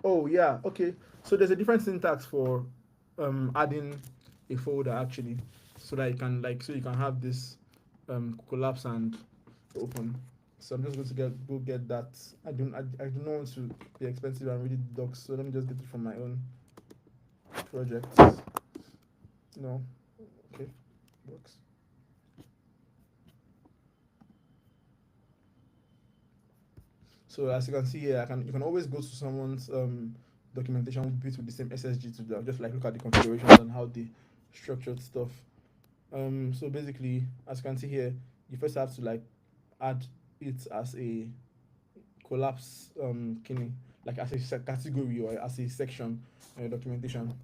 Speaker 1: Oh yeah, okay. So there's a different syntax for adding a folder actually, so that you can you can have this collapse and open. So I'm just going to go get that. I do not want to be expensive and read the docs, so let me just get it from my own project. No, okay, works. So as you can see here, you can always go to someone's documentation built with the same SSG to just like look at the configurations and how they structured stuff. So basically, as you can see here, you first have to like add it as a collapse like as a category or as a section in your documentation.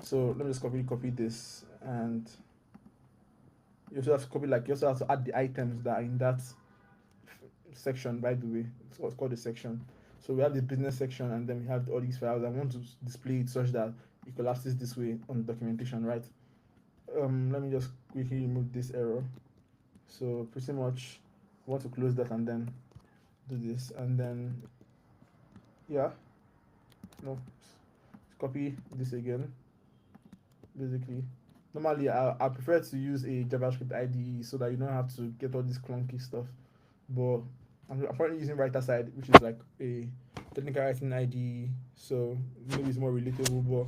Speaker 1: So let me just copy this, and you also have to copy, like you also have to add the items that are in that section. By the way, it's what's called a section. So we have the business section, and then we have all these files. I want to display it such that it collapses this way on the documentation, right? Let me just quickly remove this error. So pretty much I want to close that and then do this, and then yeah, no, copy this again. Basically, normally I prefer to use a JavaScript IDE so that you don't have to get all this clunky stuff, but I'm currently using writer side, which is like a technical writing IDE, so maybe it's more relatable. But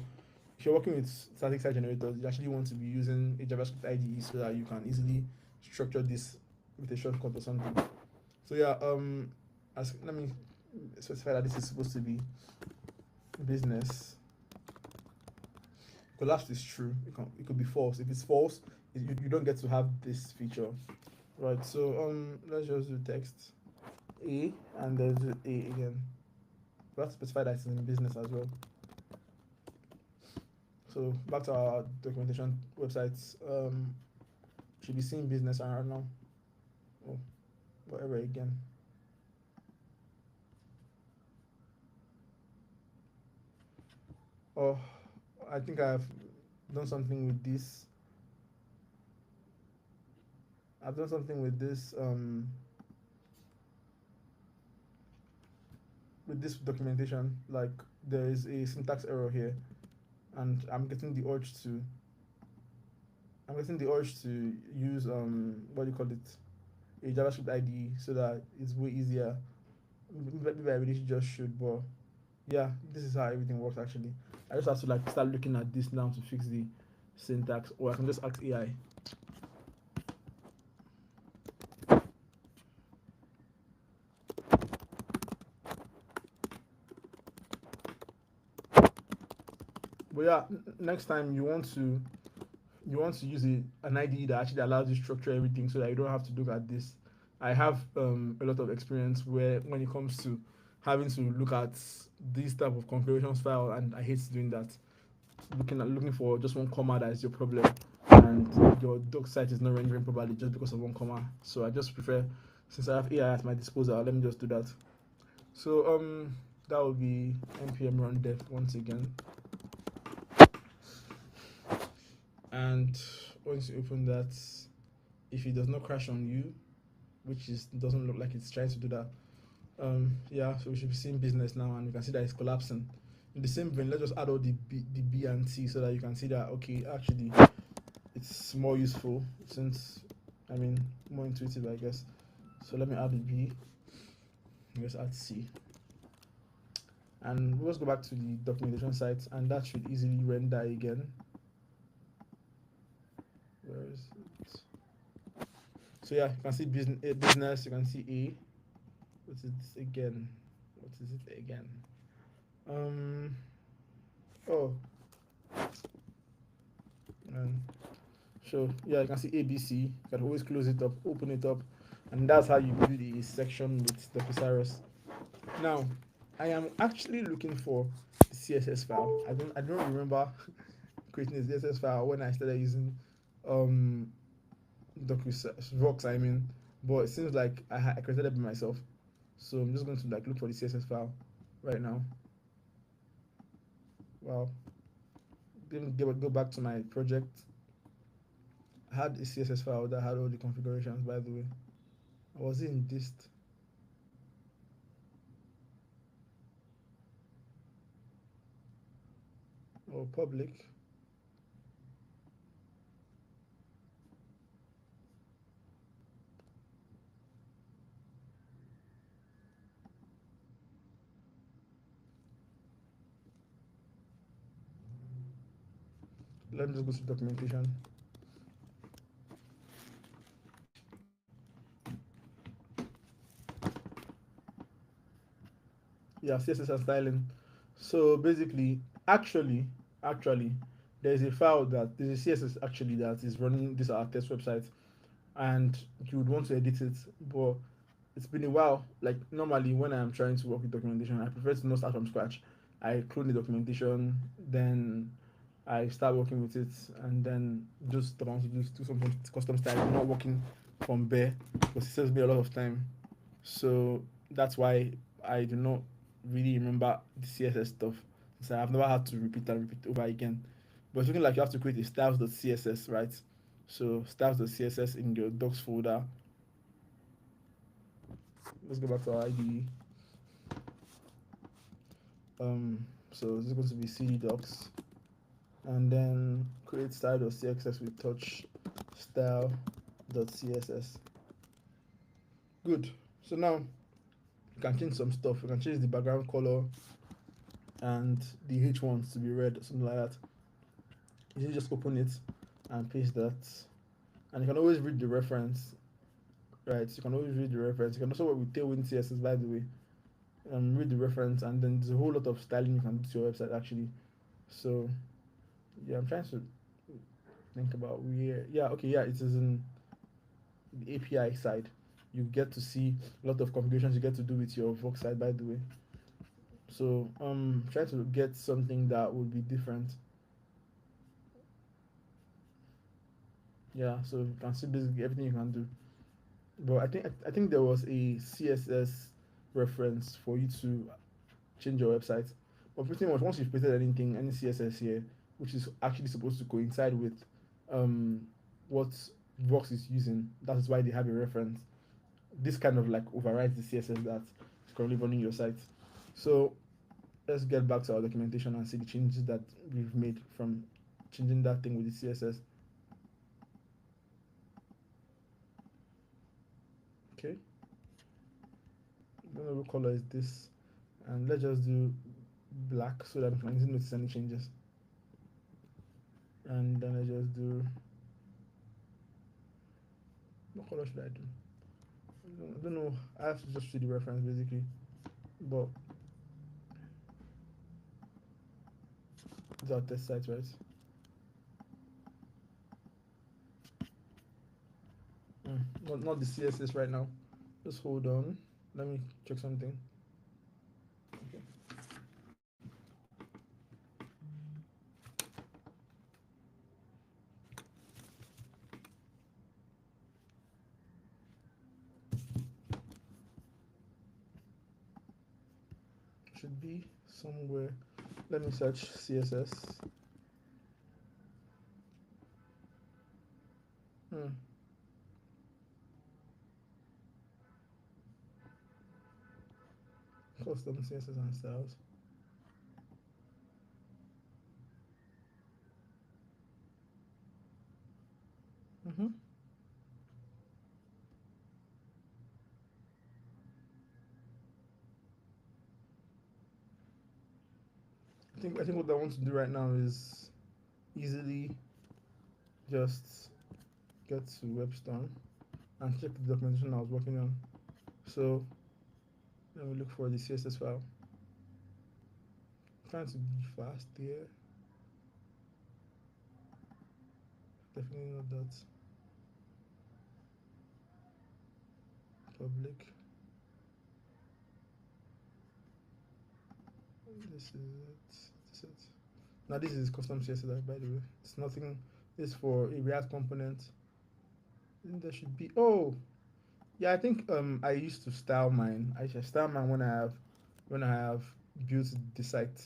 Speaker 1: if you're working with static site generators, you actually want to be using a JavaScript IDE so that you can easily structure this with a shortcut or something. So yeah, let me specify that this is supposed to be business. Collapse is true. It could be false. If it's false, you don't get to have this feature, right? So let's just do text A, and then do A again. We have to specify that it's in business as well. So back to our documentation websites. Should be seeing business right now. Oh, whatever again. Oh, I think I've done something with this. I've done something with this documentation. Like there is a syntax error here, and I'm getting the urge to use what do you call it, a JavaScript IDE, so that it's way easier. Maybe I really just should, but yeah, this is how everything works actually. I just have to like start looking at this now to fix the syntax, or I can just ask AI. But yeah, next time you want to use an IDE that actually allows you to structure everything so that you don't have to look at this. I have a lot of experience where when it comes to having to look at this type of configurations file, and I hate doing that. Looking for just one comma that is your problem, and your doc site is not rendering properly just because of one comma. So I just prefer, since I have AI at my disposal, let me just do that. So that will be npm run dev once again. And once you open that, if it does not crash on you, which is doesn't look like it's trying to do that, yeah, so we should be seeing business now, and you can see that it's collapsing. In the same vein, let's just add all the B and C so that you can see that okay, actually, it's more useful since, I mean, more intuitive, I guess. So let me add the B. Let's add C. And let's go back to the documentation site, and that should easily render again. Where is it? So yeah, you can see business, you can see A. What is it again? What is it again? Oh, and so yeah, you can see ABC. You can always close it up, open it up, and that's how you build a section with Docusaurus. Now, I am actually looking for the CSS file. I don't remember creating a CSS file when I started using um Vox. I mean, but it seems like I created it by myself. So I'm just going to like look for the CSS file right now. Wow. Go back to my project. I had a CSS file that had all the configurations, by the way. I was in dist. Or public. Let me just go to documentation. Yeah, CSS and styling. So basically, actually, there's a file there's a CSS actually that is running this our test website, and you would want to edit it, but it's been a while. Like normally, when I'm trying to work with documentation, I prefer to not start from scratch. I clone the documentation, then I start working with it, and then just want to do something custom style, not working from bare, because it saves me a lot of time. So that's why I do not really remember the CSS stuff. So I've never had to repeat and repeat over again. But it's looking like you have to create a styles.css, right? So styles.css in your docs folder. Let's go back to our IDE. So this is going to be cd docs, and then create style.css with touch style.css. Good. So now you can change some stuff. You can change the background color and the H1s to be red, something like that. You just open it and paste that, and you can always read the reference, right? You can always read the reference. You can also work with Tailwind CSS, by the way. Read the reference, and then there's a whole lot of styling you can do to your website actually. So yeah, I'm trying to think about where. Yeah, okay, yeah, it is in the API side. You get to see a lot of configurations you get to do with your Vox side, by the way. So try to get something that would be different. Yeah, so you can see basically everything you can do. But I think there was a CSS reference for you to change your website. But pretty much once you've created anything, any CSS here, which is actually supposed to coincide with um what Vox is using, that's why they have a reference. This kind of like overrides the CSS that's currently running your site. So let's get back to our documentation and see the changes that we've made from changing that thing with the CSS. Okay, I don't know what color is this, and let's just do black so that we can easily notice any changes. And then I just do, what color should I do? I don't know. I have to just see the reference basically, but it's our test site, right? Not the CSS right now. Just hold on. Let me check something. Okay. Should be somewhere. Let me search CSS. Hmm. Custom CSS and styles. Mm-hmm. I think what I want to do right now is easily just get to Webstone and check the documentation I was working on. So let me look for the CSS file. I'm trying to be fast here. Definitely not that. Public. This is it. This is it. Now this is custom CSS by the way. It's nothing. This is for a React component. I think there should be. Oh, yeah. I think I used to style mine. I should style mine when I have built the site.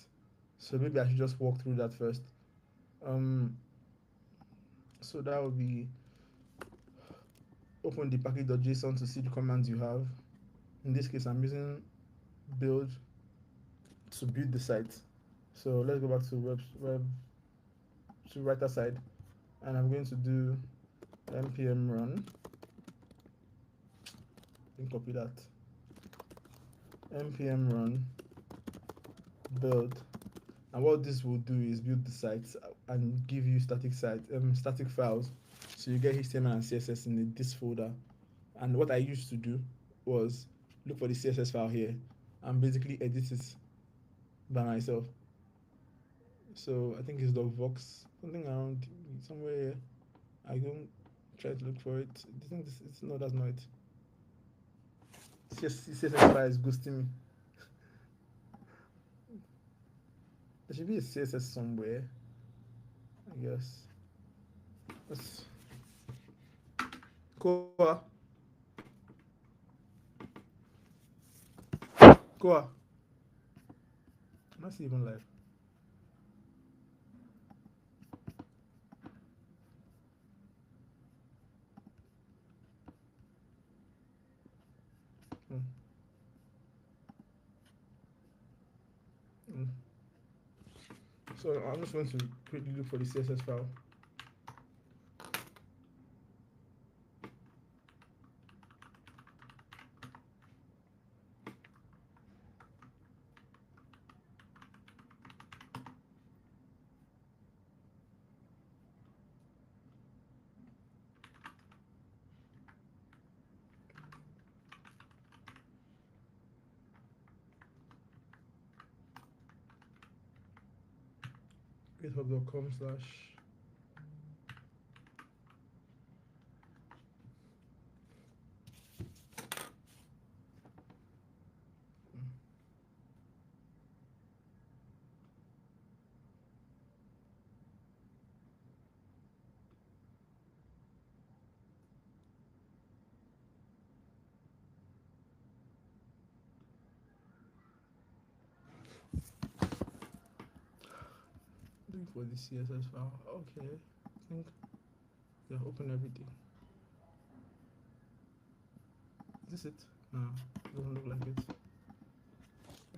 Speaker 1: So maybe I should just walk through that first. Um, so that would be open the package.json to see the commands you have. In this case, I'm using build to build the site. So let's go back to web to writer side, and I'm going to do npm run. Then copy that. Npm run build, and what this will do is build the site and give you static files. So you get HTML and CSS in this folder. And what I used to do was look for the CSS file here and basically edit it by myself. So I think it's docvox, something around somewhere here. I don't try to look for it. I think this is no, that's not it. CSS file is ghosting me. There should be a CSS somewhere, I guess. Let's Koa. Koa. I'm not even live. Hmm. Hmm. So I'm just going to quickly look for the CSS file. github.com/. Looking for the CSS file. Okay, I think open everything. Is this it? No, doesn't look like it.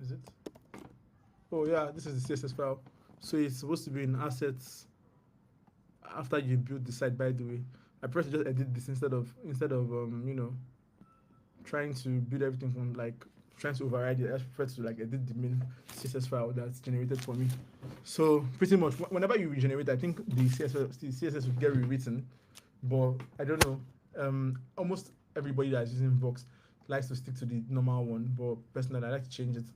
Speaker 1: Is it? Oh yeah, this is the CSS file. So it's supposed to be in assets after you build the site. By the way, I press to just edit this instead of trying to build everything from like trying to override it. I just prefer to like edit the main CSS file that's generated for me. So pretty much whenever you regenerate, I think the CSS will get rewritten, but I don't know. Almost everybody that's using Vox likes to stick to the normal one, but personally I like to change it.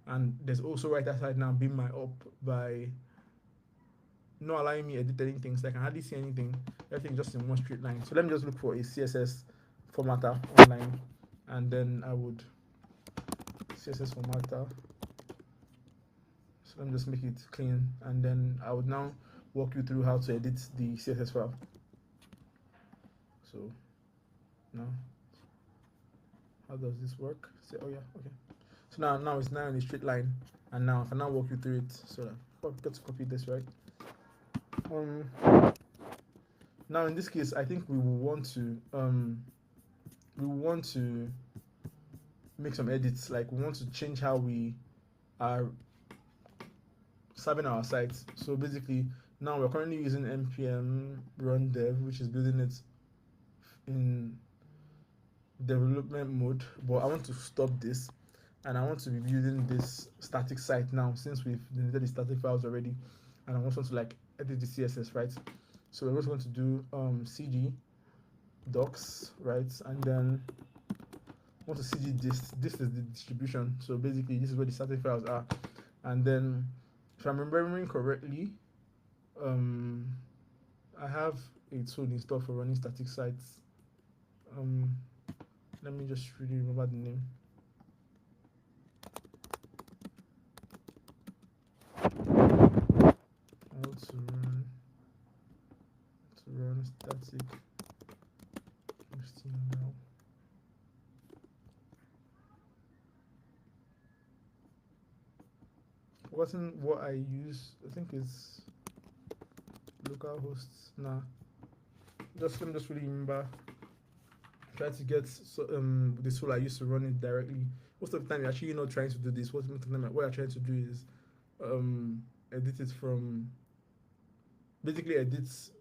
Speaker 1: And there's also right side now being my up by not allowing me edit anything, so I can hardly see anything. Everything just in one straight line. So let me just look for a CSS formatter online, and then I would CSS formatter. So let me just make it clean, and then I would now walk you through how to edit the CSS file. So now, how does this work? Say, oh yeah, okay. So now it's now in a straight line, and now I can now walk you through it. So I've got to copy this, right? Now in this case, I think we will want to make some edits. Like we want to change how we are serving our sites. So basically, now we're currently using npm run dev, which is building it in development mode. But I want to stop this, and I want to be building this static site now since we've deleted the static files already, and I also want to like edit the CSS, right? So we're just going to do cg docs, right, and then want to cg this. This is the distribution. So basically, this is where the static files are, and then if I'm remembering correctly, I have a tool installed for running static sites. Let me just really remember the name. How to run static HTML. Forgotten what I use. I think it's localhost. Nah. Let me just really remember. Try to get the tool I used to run it directly. Most of the time, you're actually not trying to do this. What you're trying to do is edit it from basically edits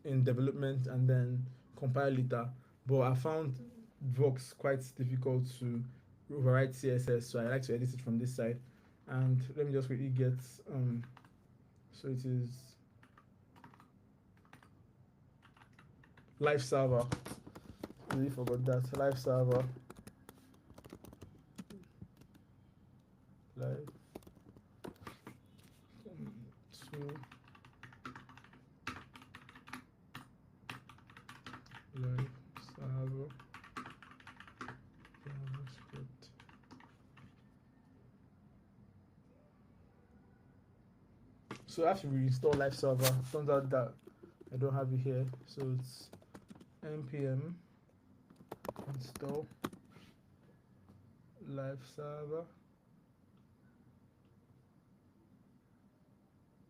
Speaker 1: in development and then compile later. But I found Vox quite difficult to override CSS, so I like to edit it from this side. And let me just quickly get so it is live server. Really forgot that. Live server. Live. Live server. JavaScript. So after we install live server, turns out that I don't have it here. So it's npm install live server.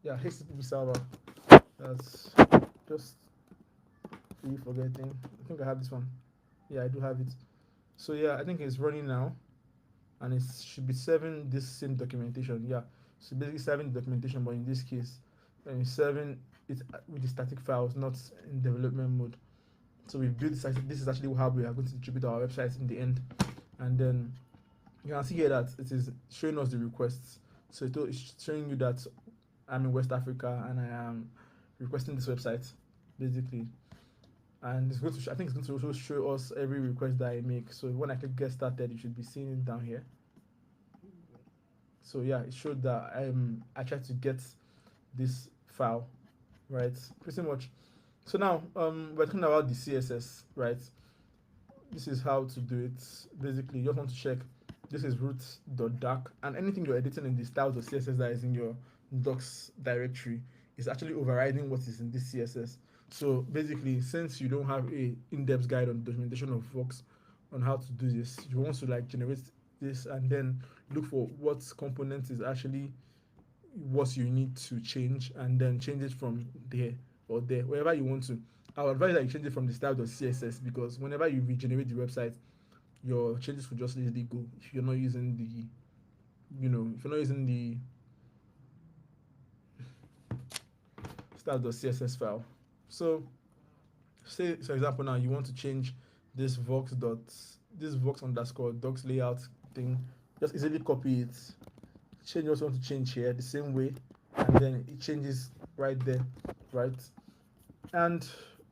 Speaker 1: Yeah, HTTP server. That's just really forgetting. I think I have this one. Yeah, I do have it. So yeah, I think it's running now, and it should be serving this same documentation. Yeah, so basically serving the documentation, but in this case, it's serving it with the static files, not in development mode. So we've built this. This is actually how we are going to distribute our website in the end, and then you can see here that it is showing us the requests. So it's showing you that I'm in West Africa and I am requesting this website, basically. And it's going to I think it's going to also show us every request that I make. So when I click get started, you should be seeing it down here. So yeah, it showed that I tried to get this file, right? Pretty much. So now we're talking about the CSS, right? This is how to do it. Basically, you just want to check this is root.dark, and anything you're editing in the styles of CSS that is in your docs directory is actually overriding what is in this CSS. So basically, since you don't have a in-depth guide on documentation of Vox on how to do this, you want to like generate this and then look for what component is actually what you need to change, and then change it from there or there, wherever you want to. I would advise that you change it from the style.css, because whenever you regenerate the website, your changes will just easily go if you're not using the, if you're not using the style.css file. So, say for example now you want to change this vox underscore docs layout thing, just easily copy it, change what you want to change here the same way, and then it changes right there, right? And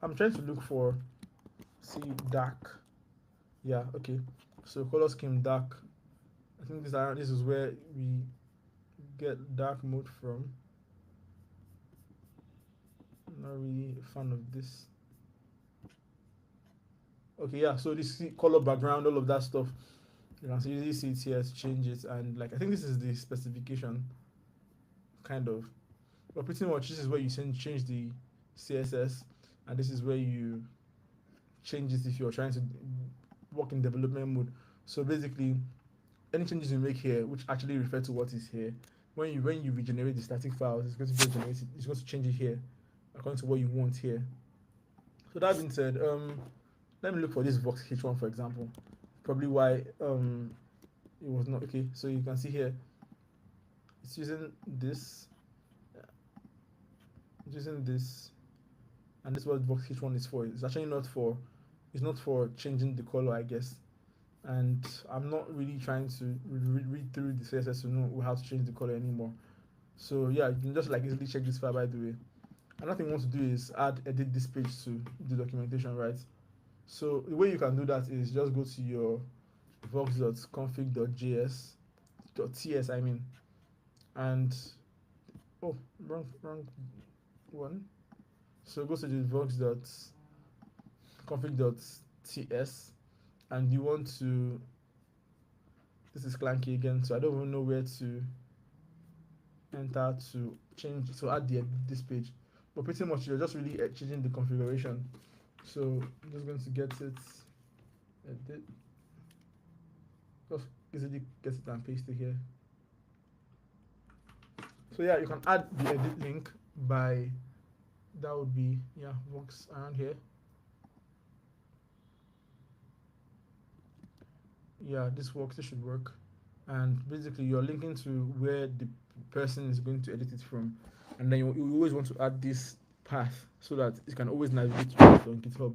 Speaker 1: I'm trying to look for dark. Yeah, okay. So color scheme dark. I think this is where we get dark mode from. I'm not really a fan of this. Okay, yeah. So this color background, all of that stuff. You can easily see it here to change it, and like I think this is the specification, kind of. But pretty much this is where you change the CSS, and this is where you change it if you're trying to work in development mode. So basically, any changes you make here, which actually refer to what is here, when you regenerate the static files, it's going to change it here according to what you want here. So that being said, let me look for this Vox H1 for example. Probably why it was not okay. So you can see here, it's using this, using this, and this is what Vox H1 is for. It's actually not for, it's not for changing the color, I guess. And I'm not really trying to read through the CSS to know how to change the color anymore. So yeah, you can just like easily check this file by the way. Another thing we want to do is add edit this page to the documentation, right? So the way you can do that is just go to your vox.config.js .ts I mean, and oh, wrong one. So go to the vox.config.ts, and you want to, this is clunky again, so I don't even know where to enter to change, to add this page. But pretty much you're just really changing the configuration. So I'm just going to get it, edit, just easily get it and paste it here. So yeah, you can add the edit link by, that would be, yeah, Vox around here. Yeah, this works, this should work. And basically you're linking to where the person is going to edit it from. And then you always want to add this path so that it can always navigate to it on GitHub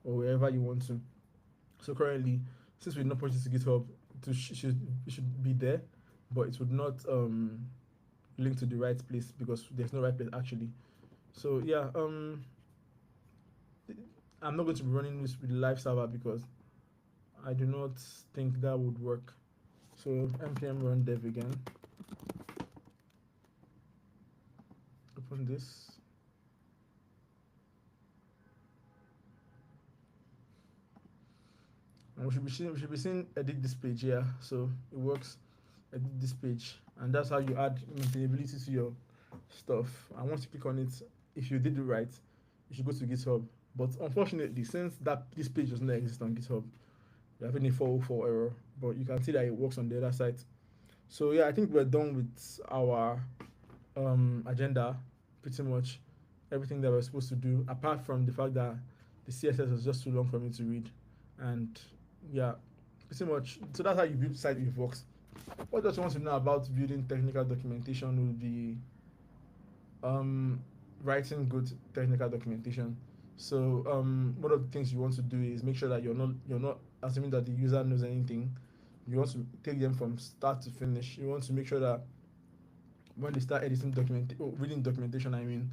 Speaker 1: or wherever you want to. So currently, since we're not posted to GitHub, it should be there, but it would not link to the right place because there's no right place actually. So yeah, I'm not going to be running this with the live server because I do not think that would work. So npm run dev again. Open this. And we should be seeing edit this page here. So it works. Edit this page, and that's how you add maintainability to your stuff. And once you click on it, if you did it right, you should go to GitHub. But unfortunately, since that this page does not exist on GitHub, you're having a 404 error. But you can see that it works on the other side. So yeah, I think we're done with our agenda. Pretty much everything that we're supposed to do, apart from the fact that the CSS was just too long for me to read. And yeah, pretty much. So that's how you build site with Vox. What else you want to know about building technical documentation will be um, writing good technical documentation. So one of the things you want to do is make sure that you're not assuming that the user knows anything. You want to take them from start to finish. You want to make sure that when they start reading documentation, I mean,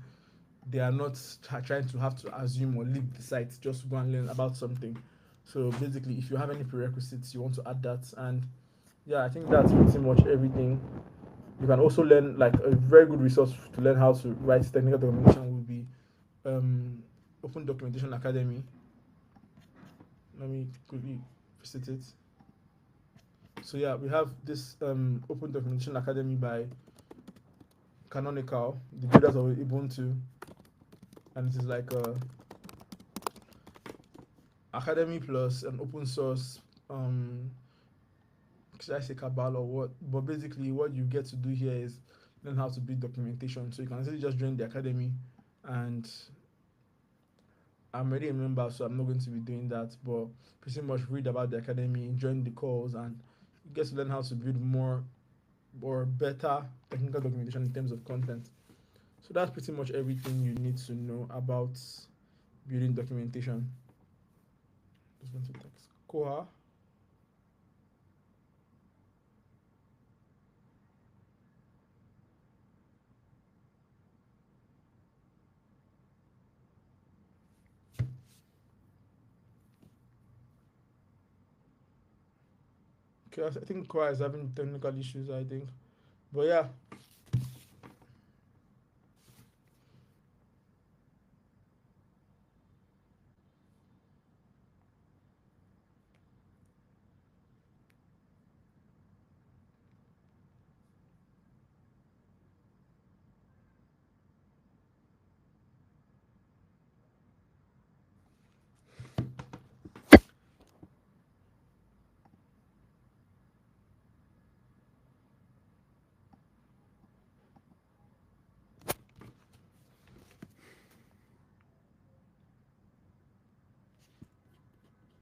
Speaker 1: they are not trying to have to assume or leave the site just to go and learn about something. So basically, if you have any prerequisites, you want to add that. And yeah, I think that's pretty much everything. You can also learn, like a very good resource to learn how to write technical documentation will be um, Open Documentation Academy. Let me quickly visit it. So yeah, we have this Open Documentation Academy by Canonical, the builders of Ubuntu, and it is like a academy plus an open source should I say cabal or what? But basically, what you get to do here is learn how to build documentation. So you can actually just join the academy, and I'm already a member, so I'm not going to be doing that. But pretty much read about the academy, join the calls, and you get to learn how to build more or better technical documentation in terms of content. So that's pretty much everything you need to know about building documentation. Just going to text Koha. Okay, I think Koha is having technical issues, I think. But yeah,